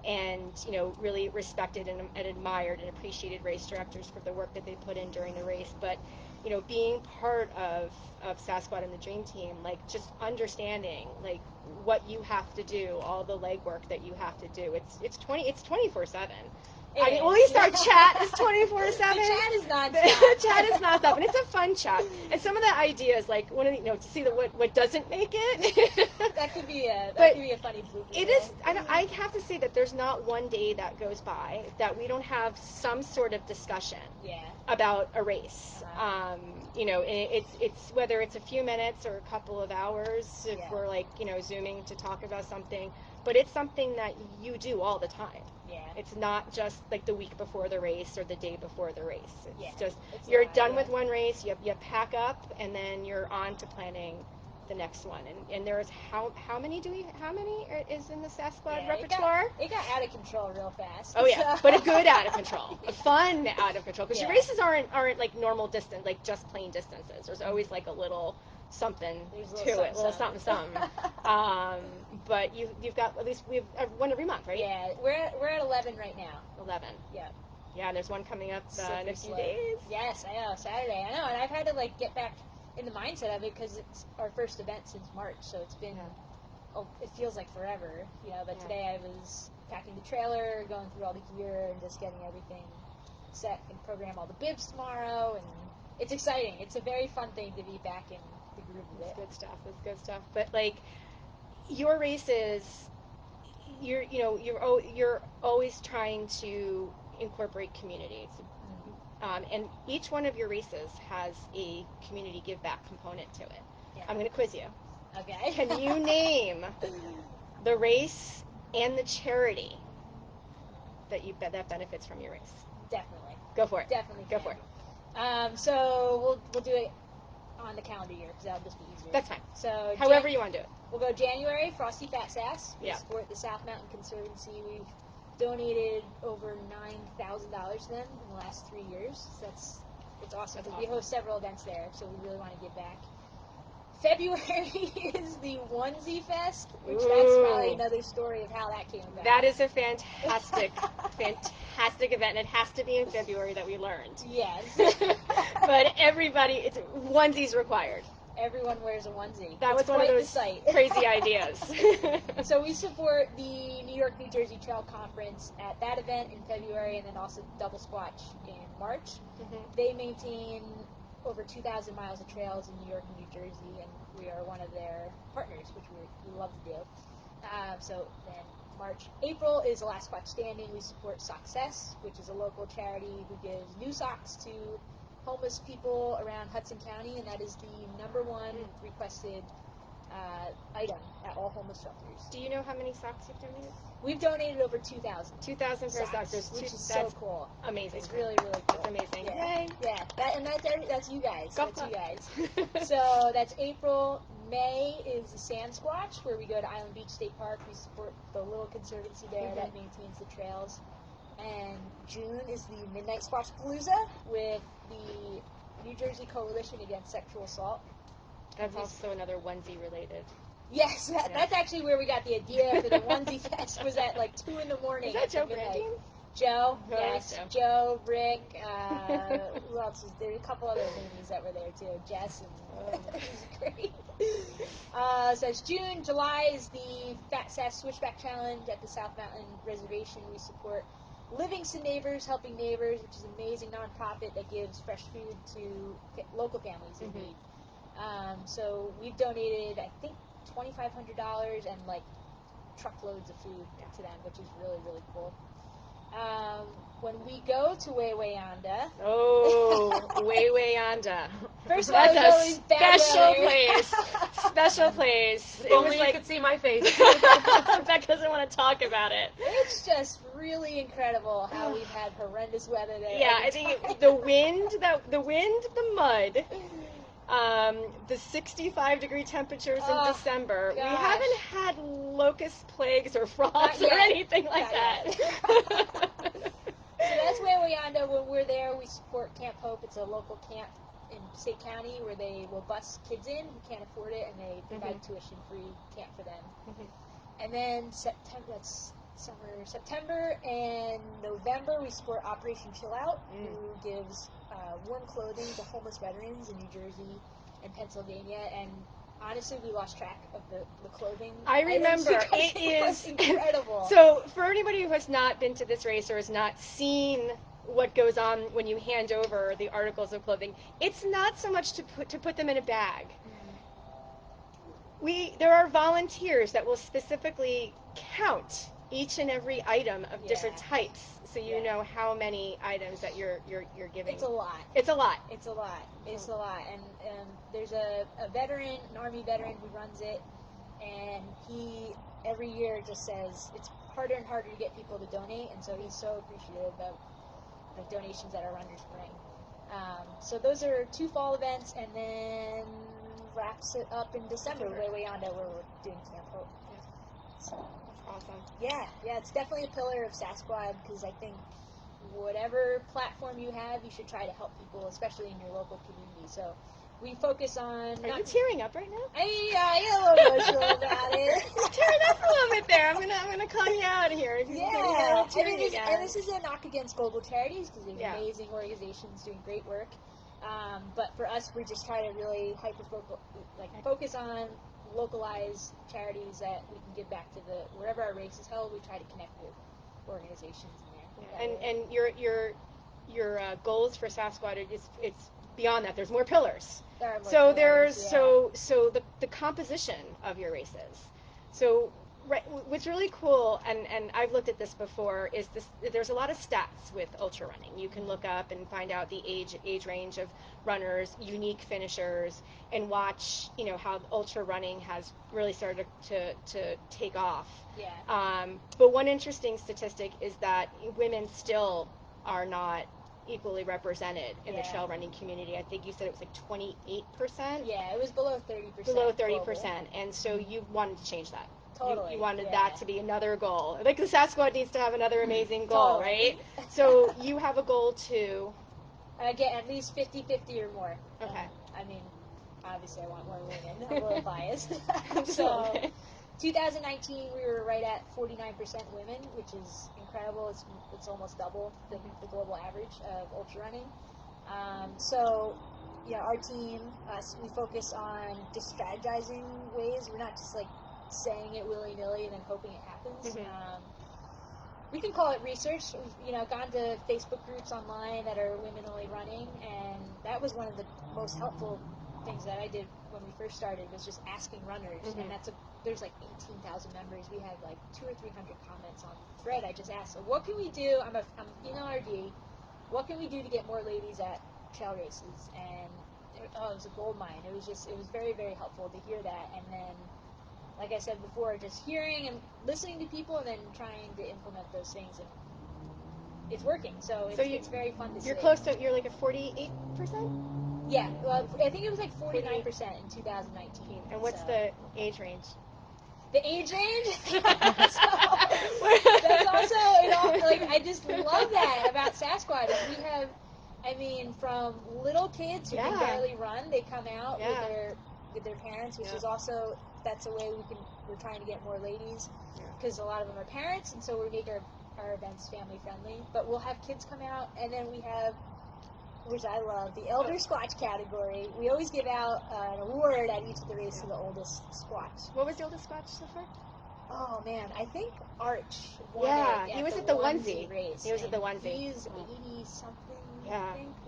and really respected and admired and appreciated race directors for the work that they put in during the race. But being part of Sasquad and the Dream Team, like just understanding like what you have to do, all the legwork that you have to do. It's 24/7. I mean, at least our chat is 24/7. The chat is not. The chat is not stopping. It's a fun chat, and some of the ideas, like one of the, to see what doesn't make it. That could be a funny blooper. It is. I have to say that there's not one day that goes by that we don't have some sort of discussion about a race. It's whether it's a few minutes or a couple of hours if we're like zooming to talk about something, but it's something that you do all the time. Yeah. It's not just like the week before the race or the day before the race. It's just you're done with one race, you pack up, and then you're on to planning the next one. And there's how many is in the Sasquad repertoire? It got out of control real fast. Oh yeah, but a good out of control, a fun out of control, because your races aren't like normal distance, like just plain distances. There's always like a little something to it, a little something. But you've got, at least we have one every month, right? Yeah, we're at 11 right now. 11. Yeah. Yeah, and there's one coming up in a few days. Yes, I know, Saturday. I know, and I've had to like get back in the mindset of it because it's our first event since March, so it's been, it feels like forever, But today I was packing the trailer, going through all the gear, and just getting everything set and program all the bibs tomorrow, and it's exciting. It's a very fun thing to be back in the groove of it. It's good stuff. But like your races, you're always trying to incorporate communities, and each one of your races has a community give back component to it. Yeah. I'm going to quiz you. Okay. Can you name the race and the charity that benefits from your race? Definitely. Go for it. Definitely. Go for it. So we'll do it on the calendar year because that'll just be easier. That's fine. So However you want to do it. We'll go January, Frosty Fat Sass. We Yeah. support the South Mountain Conservancy. We've donated over $9,000 to them in the last 3 years. It's awesome because we host several events there, so we really want to give back. February is the Onesie Fest, which that's probably another story of how that came about. That is a fantastic, fantastic event. It has to be in February that we learned. Yes. But everybody, it's onesies required. Everyone wears a onesie. That was one of those crazy ideas. So we support the New York, New Jersey Trail Conference at that event in February, and then also Double Squatch in March. They maintain over 2,000 miles of trails in New York and New Jersey, and we are one of their partners, which we love to do. So then April is the last squatch standing. We support Success, which is a local charity who gives new socks to homeless people around Hudson County, and that is the #1 requested item at all homeless shelters. Do you know how many socks you've donated? We've donated over 2,000. 2,000 pair of socks, which is so cool. Amazing. It's really, really cool. It's amazing. Yeah. Yay. Yeah. That's you guys. That's you guys. So, So that's April. May is the Sasquad, where we go to Island Beach State Park. We support the little conservancy there that maintains the trails. And June is the Midnight Squatch Palooza with the New Jersey Coalition Against Sexual Assault. That's also another onesie related. Yes, that's actually where we got the idea for the onesie fest. Was at like 2 in the morning. Is that Joe Branding? Joe, Oh, yes, Joe, Rick. Who else was there? A couple other ladies that were there too. Jess and it was great. So it's June. July is the Fat Sass Switchback Challenge at the South Mountain Reservation. We support Livingston Neighbors Helping Neighbors, which is an amazing nonprofit that gives fresh food to local families in need. So we've donated, I think, $2,500 and like truckloads of food to them, which is really, really cool. When we go to Waiwayanda. Oh, Waiwayanda. First of all, that's a special place. Special place. If only you could see my face. Beck doesn't want to talk about it. It's just really incredible how we've had horrendous weather there. Yeah, I think the wind, the mud, the 65-degree temperatures in December. Gosh. We haven't had locust plagues or frogs or anything like that. So that's Waiwayanda. When we're there, we support Camp Hope. It's a local camp in State County where they will bus kids in who can't afford it, and they provide tuition-free camp for them. And then September and November, we support Operation Chill Out, who gives warm clothing to homeless veterans in New Jersey and Pennsylvania. And honestly, we lost track of the clothing. I remember. It is incredible. So for anybody who has not been to this race or has not seen what goes on when you hand over the articles of clothing, it's not so much to put them in a bag. There are volunteers that will specifically count each and every item of different types, so you know how many items that you're giving. It's a lot. It's a lot. It's a lot. It's a lot. And there's a veteran, an Army veteran who runs it, and he every year just says it's harder and harder to get people to donate, and so he's so appreciative of the donations that our runners bring. So those are 2 fall events, and then wraps it up in December, Waiwayanda, where we're doing Camp Hope. So, Awesome. Yeah, it's definitely a pillar of Sasquad, because I think whatever platform you have, you should try to help people, especially in your local community. So we focus on... Are you tearing up right now? I get a little emotional about it. You're tearing up a little bit there. I'm gonna call you out of here. Yeah, and this is a knock against global charities, because we have amazing organizations doing great work. But for us, we just try to really focus on localized charities that we can give back to wherever our race is held. We try to connect with organizations in there. And your goals for Sasquad, it's beyond that. There's more pillars. There are more so pillars, so the composition of your races. So what's really cool, and I've looked at this before, is there's a lot of stats with ultra running. You can look up and find out the age range of runners, unique finishers, and watch how ultra running has really started to take off. Yeah. But one interesting statistic is that women still are not equally represented in the Yeah. trail running community. I think you said it was like 28%. Yeah, it was below 30%. Below global. 30%, and so you wanted to change that. Totally. You wanted yeah. that to be another goal. Like the Sasquad needs to have another amazing goal, Totally. right? So you have a goal to Get at least 50-50 or more. Okay. I mean, obviously I want more women. I'm a little biased. Just a So, little bit. 2019 we were right at 49% women, which is incredible. It's almost double the global average of ultra running. So, yeah, our team, we focus on just strategizing ways. We're not just like saying it willy-nilly and then hoping it happens. Mhm. We can call it research. We've, gone to Facebook groups online that are women-only running, and that was one of the most helpful things that I did when we first started, was just asking runners. Mhm. And there's like 18,000 members. We had like 200 or 300 comments on the thread. I just asked, so what can we do? I'm a female RD. What can we do to get more ladies at trail races? And it was a gold mine. It was very, very helpful to hear that. And then, like I said before, just hearing and listening to people and then trying to implement those things, and it's working. So it's very fun to see. You're like at 48%? Yeah, well, I think it was like 49% in 2019. And what's the age range? The age range? That's also, I just love that about Sasquad, is we have, from little kids who can barely run, they come out with their parents, which is also, that's a way we're trying to get more ladies, because a lot of them are parents, and so we make our events family friendly. But we'll have kids come out, and then we have, which I love, the Elder Squatch category. We always give out an award at each of the races to the oldest Squatch. What was the oldest Squatch so far? Oh man, I think Arch won it he was at the onesie race. He was at the onesie. He's 80 something. Yeah.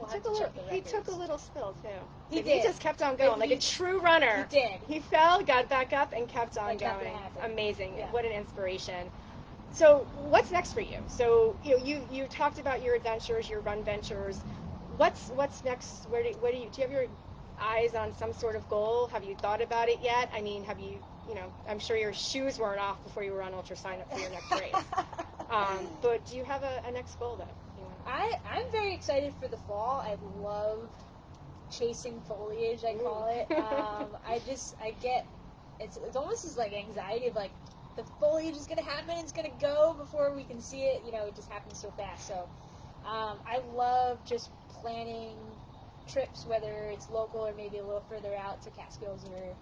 I think. He took a little spill too. He He just kept on going, like a true runner. He did. He fell, got back up, and kept on going. Amazing. Yeah. What an inspiration. So what's next for you? So you talked about your adventures, your run ventures. What's next? Do you have your eyes on some sort of goal? Have you thought about it yet? I mean, have you? I'm sure your shoes weren't off before you were on Ultra Sign Up for your next race. But do you have a next goal that you want? I'm very excited for the fall. I love chasing foliage, I call it. I get, it's almost as like anxiety of like, the foliage is going to happen, it's going to go before we can see it. It just happens so fast. So I love just planning trips, whether it's local or maybe a little further out to Catskills or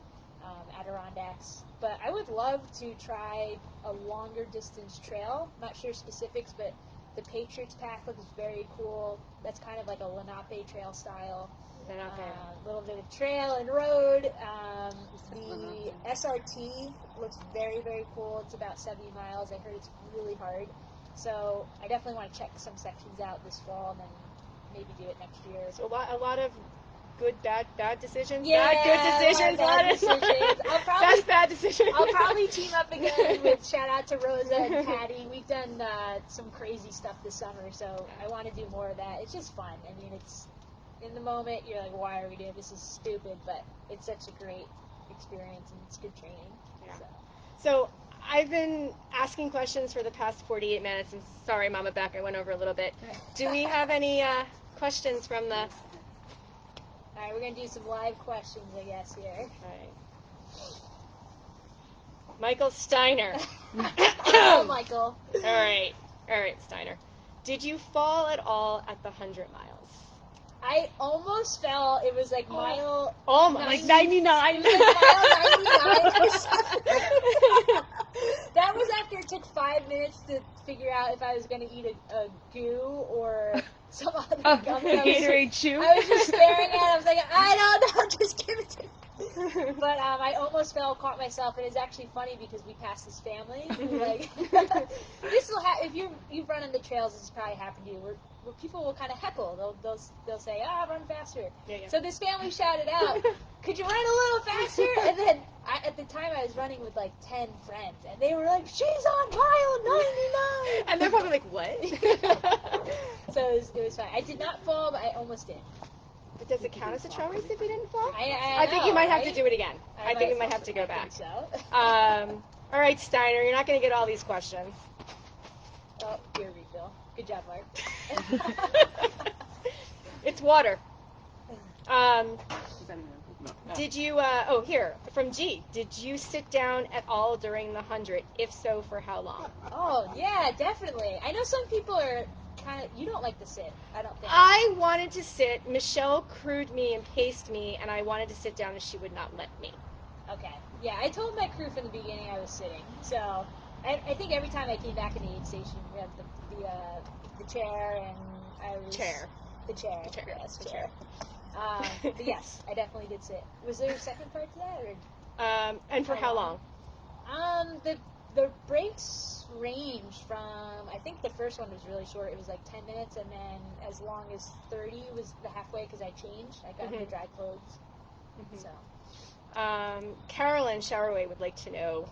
Adirondacks. But I would love to try a longer distance trail. Not sure specifics, but the Patriots Path looks very cool. That's kind of like a Lenape trail style. A little bit of trail and road. The SRT looks very, very cool. It's about 70 miles. I heard it's really hard. So I definitely want to check some sections out this fall and then maybe do it next year. So a lot of good, bad decisions. Yeah, bad, good decisions. Bad decisions. Bad decisions. I'll probably team up again with, shout out to Rosa and Patty. We've done some crazy stuff this summer, so I want to do more of that. It's just fun. I mean, it's, in the moment, you're like, why are we doing this? Is stupid, but it's such a great experience and it's good training. Yeah. So I've been asking questions for the past 48 minutes. I'm sorry, Mama Beck, I went over a little bit. Do we have any questions from the... All right, we're going to do some live questions, I guess, here. All right. Michael Steiner. Hello, Michael. All right, Steiner. Did you fall at all at the 100 miles? I almost fell. It was like mile... Like 99. It was like mile 99 or something. That was after it took 5 minutes to figure out if I was going to eat a goo or some other gummy. Gatorade chew. I was just staring at it. I was like, I don't know, just give it to me. But I almost fell, caught myself, and it's actually funny because we passed this family. Who, like, this will if you've run on the trails, this has probably happened to you, where people will kind of heckle. They'll say, run faster. Yeah. So this family shouted out, could you run a little faster? And then at the time I was running with like 10 friends, and they were like, she's on mile 99. And they're probably like, what? So it was fine. I did not fall, but I almost did. But does it count as a trail race if you didn't fall? I think know, you might have right? to do it again. I think we might have to go I back. think so. All right, Steiner, you're not going to get all these questions. Oh, your refill. Good job, Mark. It's water. Did you, here, from G, did you sit down at all during the 100? If so, for how long? Oh, yeah, definitely. I know some people are kind of, you don't like to sit, I don't think. I wanted to sit. Michelle crewed me and paced me, and I wanted to sit down, and she would not let me. Okay. Yeah, I told my crew from the beginning I was sitting. So I think every time I came back in the aid station, we had the chair, and I was... Chair. The chair. The chair. Yes, The chair. chair. But yes, I definitely did sit. Was there a second part to that? Or? And for how long? The breaks ranged from, I think the first one was really short. It was like 10 minutes, and then as long as 30 was the halfway because I changed. I got into dry clothes. Mm-hmm. So. Carolyn Showerway would like to know.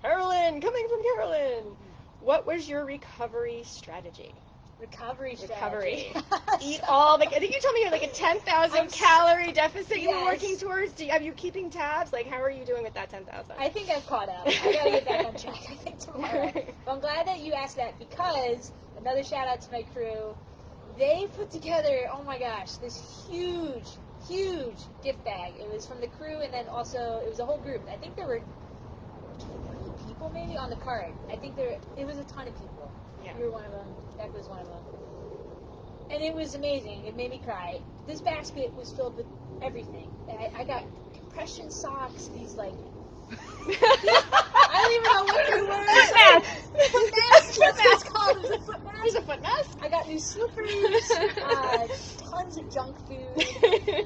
Carolyn, coming from Carolyn. What was your recovery strategy? Recovery strategy. Eat all the. I think you told me you're like a 10,000 calorie deficit you were working towards. Are you keeping tabs? Like, how are you doing with that 10,000? I think I've caught up. I gotta get back on track. I think tomorrow. But I'm glad that you asked that because another shout out to my crew. They put together, oh my gosh, this huge gift bag. It was from the crew, and then also it was a whole group. I think there were 20 people maybe on the card. I think it was a ton of people. Yeah. You were one of them. Beck was one of them. And it was amazing. It made me cry. This basket was filled with everything. I got compression socks, these like... I don't even know what they were. Foot mask. That's what it's called. It was a foot mask. There's a foot mask? I got new slippers, tons of junk food,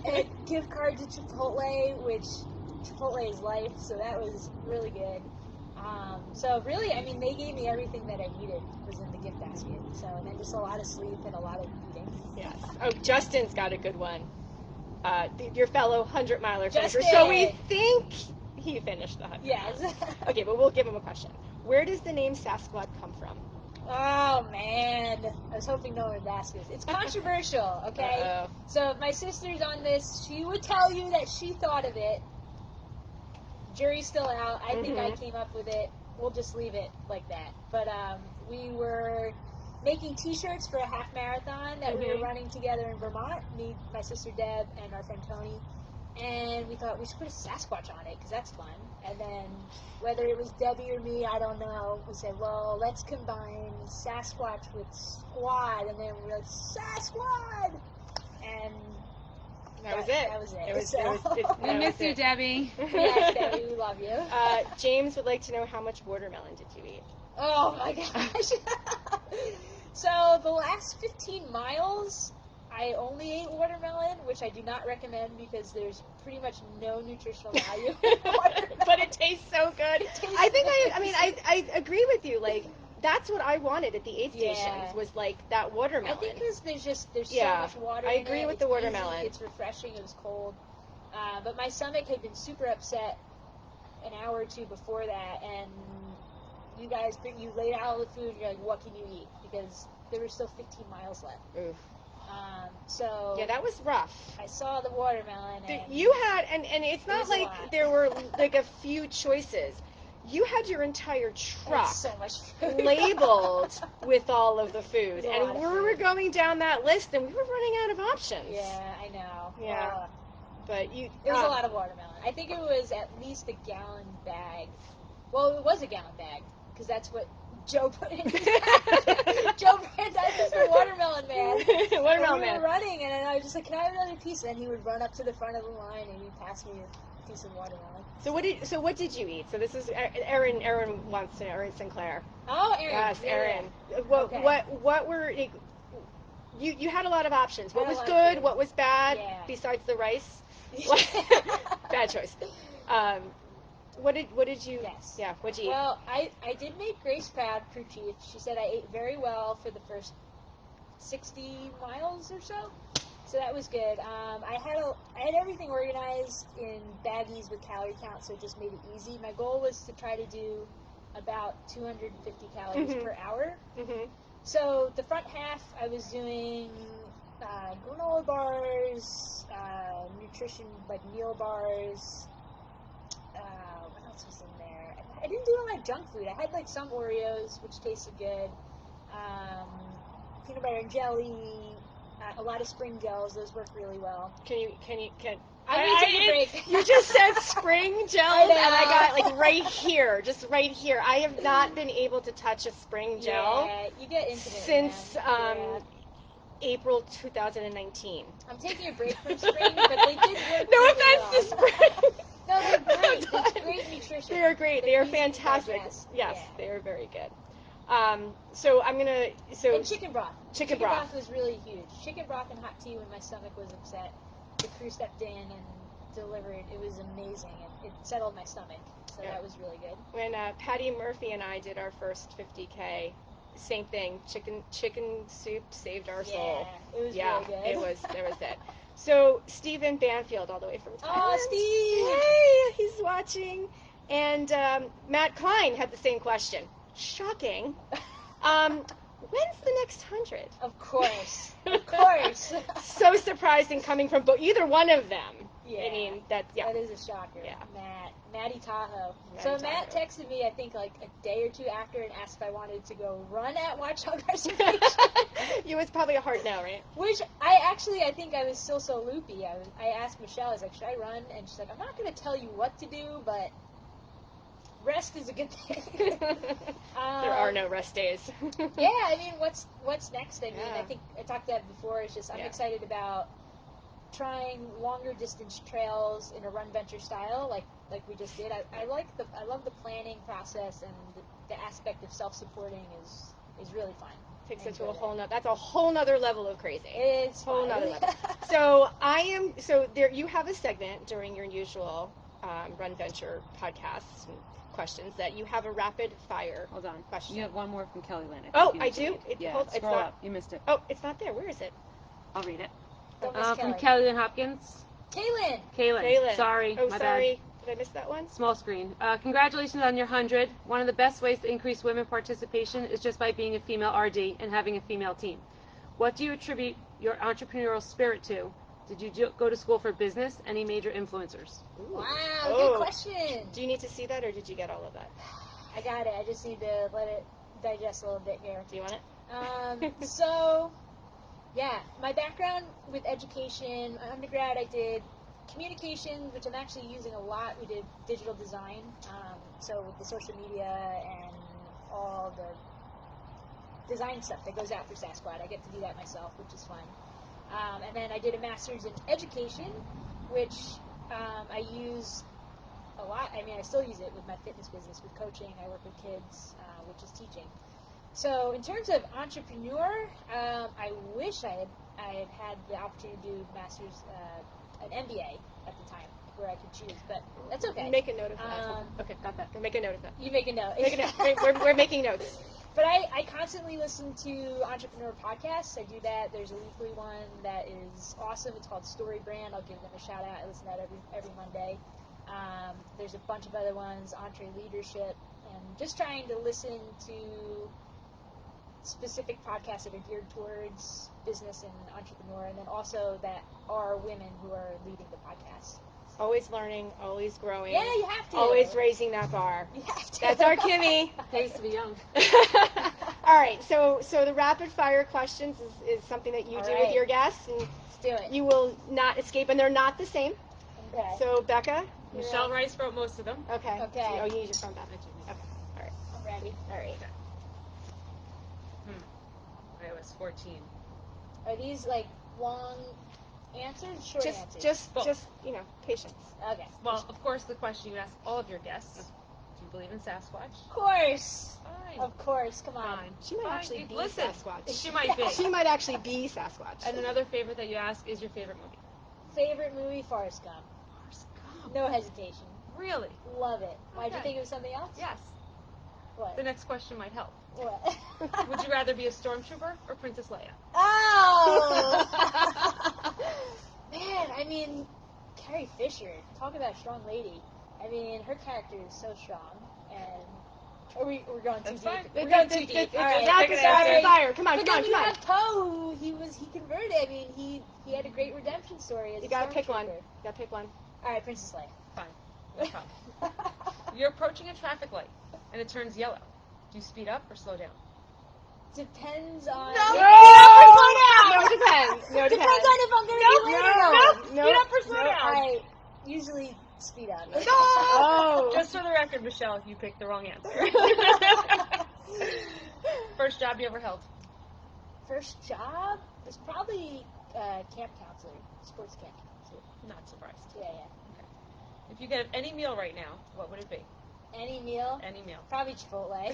and gift card to Chipotle, which Chipotle is life, so that was really good. So really, I mean, they gave me everything that I needed was in the gift basket. So, and then just a lot of sleep and a lot of eating. Yes. Oh, Justin's got a good one. Your fellow 100-miler finisher. Justin! So we think he finished the 100. Yes. Okay, but we'll give him a question. Where does the name Sasquad come from? Oh, man. I was hoping no one would ask this. It's controversial, okay? Uh-oh. So if my sister's on this, she would tell you that she thought of it. Jury's still out. I think I came up with it. We'll just leave it like that. But we were making T-shirts for a half marathon that we were running together in Vermont. Me, my sister Deb, and our friend Tony. And we thought we should put a Sasquatch on it because that's fun. And then whether it was Debbie or me, I don't know. We said, well, let's combine Sasquatch with Squad. And then we were like, Sasquad! And that was it. That was it. We miss you, Debbie. Yes, Debbie, we love you. James would like to know, how much watermelon did you eat? Oh my gosh. So the last 15 miles, I only ate watermelon, which I do not recommend because there's pretty much no nutritional value in watermelon. But it tastes so good. I agree with you. Like, that's what I wanted at the aid stations was like that watermelon. I think because there's so much water in it. I agree with the watermelon. Easy, it's refreshing. It was cold. But my stomach had been super upset an hour or two before that, and you guys, you laid out all the food, and you're like, what can you eat? Because there were still 15 miles left. Oof. So yeah, that was rough. I saw the watermelon. And you had, and it's not like there were like a few choices. You had your entire truck so much food. labeled with all of the food, and we were going down that list, and we were running out of options. Yeah, I know. Yeah, but it was a lot of watermelon. I think it was at least a gallon bag. Well, it was a gallon bag because that's what Joe put in his bag. Joe Brandeis is the watermelon man. Watermelon man. man. We were running, and then I was just like, "Can I have another piece?" And then he would run up to the front of the line, and he'd pass me a piece of watermelon. So what did you eat? So this is Erin. Erin wants to know. Erin Sinclair. Oh, Erin. Yes, Erin. Yeah. What were you had a lot of options. What was good? What was bad? Yeah. Besides the rice. Bad choice. What did you? Yes. Yeah. What'd you eat? Well, I did make Grace proud, crew chief. She said I ate very well for the first 60 miles or so. So that was good. I had everything organized in baggies with calorie count, so it just made it easy. My goal was to try to do about 250 calories per hour. So the front half, I was doing granola bars, nutrition like meal bars. What else was in there? I didn't do a lot of junk food. I had like some Oreos, which tasted good. Peanut butter and jelly. A lot of spring gels, those work really well. I'm gonna take a break. You just said spring gels, I know. and I got like right here, just right here. I have not been able to touch a spring gel Yeah, you get into it, since man. April 2019. I'm taking a break from spring, but they did work No really offense well. to spring. No, they're great. It's great nutrition. They are great. They They're are easy to fantastic. digest. Yes, Yeah. they are very good. So I'm gonna. So And chicken broth. Chicken broth was really huge. Chicken broth and hot tea when my stomach was upset. The crew stepped in and delivered. It was amazing. It settled my stomach. So that was really good. When Patty Murphy and I did our first 50K, same thing. Chicken soup saved our soul. It was Yeah, really good. it was it. So Stephen Banfield, all the way from Thailand. Oh, Steve! Hey, he's watching. And Matt Klein had the same question. Shocking. When's the next 100? Of course. Of course. So surprising coming from either one of them. Yeah. I mean, that is a shocker. Yeah. Maddie Tahoe. Maddie Matt Tahoe. texted me, I think, like a day or two after and asked if I wanted to go run at Watchundo. It was probably a hard no, right? Which I think I was still so loopy. I asked Michelle, I was like, should I run? And she's like, I'm not going to tell you what to do, but rest is a good thing. There are no rest days. Yeah, I mean, what's next? I mean, Yeah. I think I talked about it before. It's just I'm excited about trying longer distance trails in a RunVenture style, like we just did. I love the planning process, and the aspect of self-supporting is really fun. Takes it to a whole that's a whole nother level of crazy. It's whole fun. nother level. So there you have a segment during your usual RunVenture podcasts and questions that you have a rapid fire. Hold on. Question. You have one more from Kelly Lynn. Oh, I do? Scroll up. You missed it. Oh, it's not there. Where is it? I'll read it. Don't miss From Kelly. Kelly Lynn Hopkins. Kaylin. Sorry. Oh, my sorry. bad. Did I miss that one? Small screen. Congratulations on your 100. One of the best ways to increase women participation is just by being a female RD and having a female team. What do you attribute your entrepreneurial spirit to? Did you go to school for business? Any major influencers? Ooh. Wow, Oh. good question. Do you need to see that, or did you get all of that? I got it. I just need to let it digest a little bit here. Do you want it? So, yeah, my background with education, undergrad I did communication, which I'm actually using a lot. We did digital design, so with the social media and all the design stuff that goes out for Sasquad, I get to do that myself, which is fun. And then I did a master's in education, which I use a lot. I mean, I still use it with my fitness business, with coaching. I work with kids, which is teaching. So in terms of entrepreneur, I wish I had the opportunity to do master's, an MBA at the time, where I could choose, but that's okay. Make a note of that. Okay, got that. Make a note of that. You make a note. Make a note. We're making notes. But I constantly listen to entrepreneur podcasts. I do that. There's a weekly one that is awesome. It's called Story Brand. I'll give them a shout out. I listen to that every Monday. There's a bunch of other ones, Entre Leadership, and just trying to listen to specific podcasts that are geared towards business and entrepreneur, and then also that are women who are leading the podcast. Always learning, always growing. Yeah, you have to. Always raising that bar. You have to. That's our Kimmy. Pays to be young. All right, so the rapid fire questions is something that you All do right. with your guests, and Let's do it. you will not escape, and they're not the same. Okay. So Becca, you're Michelle up. Rice wrote most of them. Okay. Okay. Oh, you need your phone back. Okay. All right. I'm ready. All right. I was 14. Are these like long answers, short answers? Just Both. patience. Okay. Well, of course, the question you ask all of your guests: do you believe in Sasquatch? Of course. Fine. Of course. Come on. Fine. She might Fine. actually be Listen, Sasquatch. She might be. She might actually be Sasquatch. And another favorite that you ask is your favorite movie. Favorite movie, Forrest Gump. Forrest Gump. No hesitation. Really? Love it. Why'd you Okay. think it was something else? Yes. What? The next question might help. What? Would you rather be a stormtrooper or Princess Leia? Oh! Man, I mean, Carrie Fisher, talk about a strong lady. I mean, her character is so strong, and we're going too That's deep. fine. We're going too deep. It's All right, rapid fire. Come on, but come on, then we come on. have Poe. He converted. I mean, he had a great redemption story as You a gotta pick one. stormtrooper. You gotta pick one. All right, Princess Leia. Fine. No problem. You're approaching a traffic light, and it turns yellow. Do you speed up or slow down? Depends on. No, No, it depends. No, it depends. Depends on if I'm going to be late or not. Speed up or slow down. I usually speed up. No! Oh. Just for the record, Michelle, you picked the wrong answer. First job you ever held? First job was probably camp counselor, sports camp counselor. Not surprised. Yeah. Okay. If you could have any meal right now, what would it be? Any meal? Any meal. Probably Chipotle. I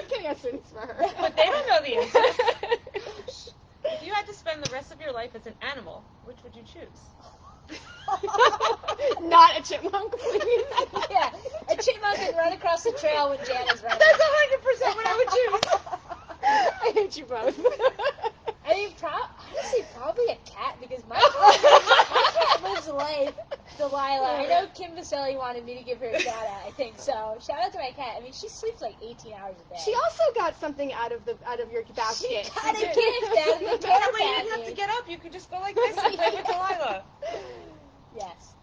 can't answer this for her. But they don't know the answer. If you had to spend the rest of your life as an animal, which would you choose? Not a chipmunk, please. Yeah, a chipmunk can run across the trail when Janna's running. That's 100% what I would choose. I hate you both. I mean, honestly, probably a cat, because my cat lives life. Delilah. I know Kim Vaselli wanted me to give her a shout out, I think, so shout out to my cat. I mean, she sleeps like 18 hours a day. She also got something out of your basket. She got a gift out of the care Apparently you didn't have to package. get up. You could just go like this and play with Delilah. Yes.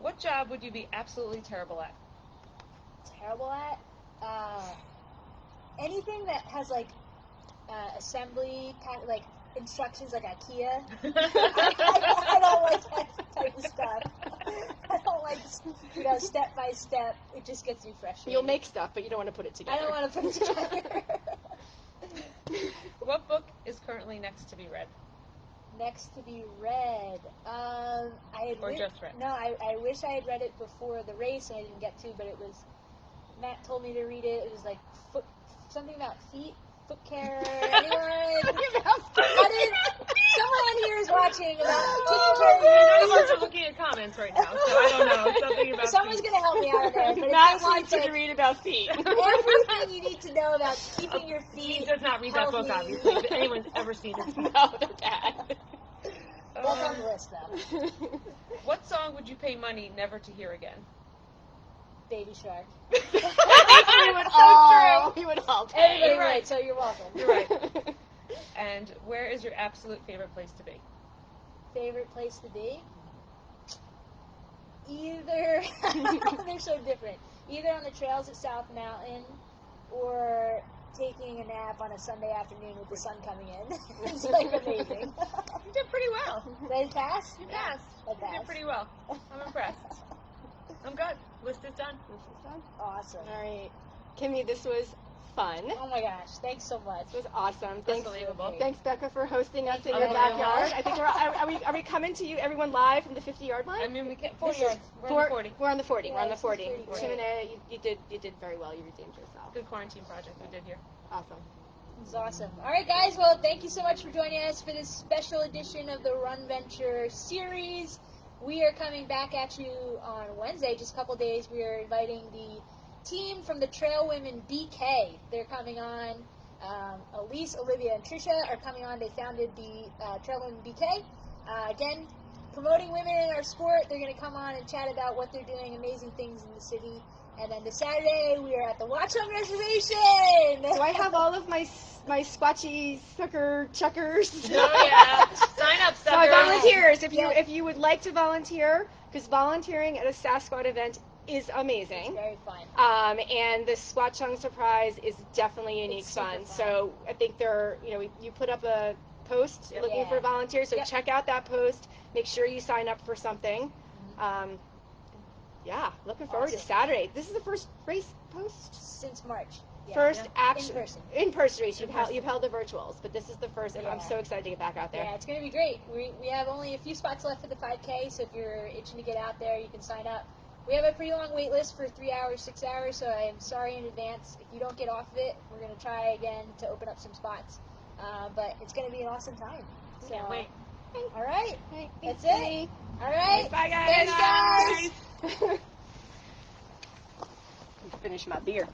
What job would you be absolutely terrible at? Terrible at? Anything that has like assembly, like instructions, like IKEA. I don't like that type of stuff. I don't like, step by step. It just gets me frustrated. You'll make stuff, but you don't want to put it together. I don't want to put it together. What book is currently next to be read? Next to be read. Just read? No, I wish I had read it before the race and I didn't get to, but it was, Matt told me to read it. It was like something about feet, foot care, anyone? Someone here is watching about taking care of None of your us are looking at comments right now, so I don't know. Something about Someone's going to help me out there. But Matt it wants you to read about feet. everything you need to know about keeping your He feet does not read that book, healthy. obviously. If anyone's ever seen it. No, they're bad. That's on the list, though. What song would you pay money never to hear again? Baby Shark. We would all pay. Everybody You're right. would, so you're welcome. You're right. And where is your absolute favorite place to be? Favorite place to be? Either, they're so different. Either on the trails at South Mountain or taking a nap on a Sunday afternoon with the sun coming in. It's like amazing. You did pretty well. Did I pass? You passed. I You passed. did pretty well. I'm impressed. I'm good. List is done. Awesome. All right. Kimmy, this was fun. Oh my gosh, thanks so much. This was awesome. Thanks, Unbelievable. Thanks, Becca, for hosting us in your Unbelievable. backyard. I think are we coming to you, everyone, live from the 50-yard line? I mean, we can't. 40 yards. We're on the 40. We're on the 40. Yeah, We're on the this is 40. pretty great. Chimene, you did very well. You redeemed yourself. Good quarantine project we did here. Awesome. It was awesome. All right, guys. Well, thank you so much for joining us for this special edition of the RunVenture series. We are coming back at you on Wednesday, just a couple days. We are inviting the team from the Trail Women BK. They're coming on. Elise, Olivia, and Trisha are coming on. They founded the Trail Women BK. Again, promoting women in our sport. They're going to come on and chat about what they're doing, amazing things in the city. And then this Saturday, we are at the Watchundo Reservation. Do I have all of my squatchy sucker chuckers? Oh yeah. Sign up, So suckers. volunteers, if you would like to volunteer, because volunteering at a Sasquad event is amazing. It's very fun. And the Squat Chung surprise is definitely unique It's super fun. fun. So I think you put up a post looking Yeah. for volunteers. So Yep. check out that post. Make sure you sign up for something. Yeah, looking forward to Awesome. Saturday. This is the first race post. Since March. Yeah. First In action person. in-person race. In You've person. held the virtuals, but this is the first. And I'm Yeah. so excited to get back out there. Yeah, it's going to be great. We have only a few spots left for the 5K, so if you're itching to get out there, you can sign up. We have a pretty long wait list for 3 hours, 6 hours, so I am sorry in advance. If you don't get off of it, we're going to try again to open up some spots. But it's going to be an awesome time. So, Can't wait. All right. Right, That's thanks, it. Jenny. All right. Bye, guys. Thanks, guys. Finish my beer.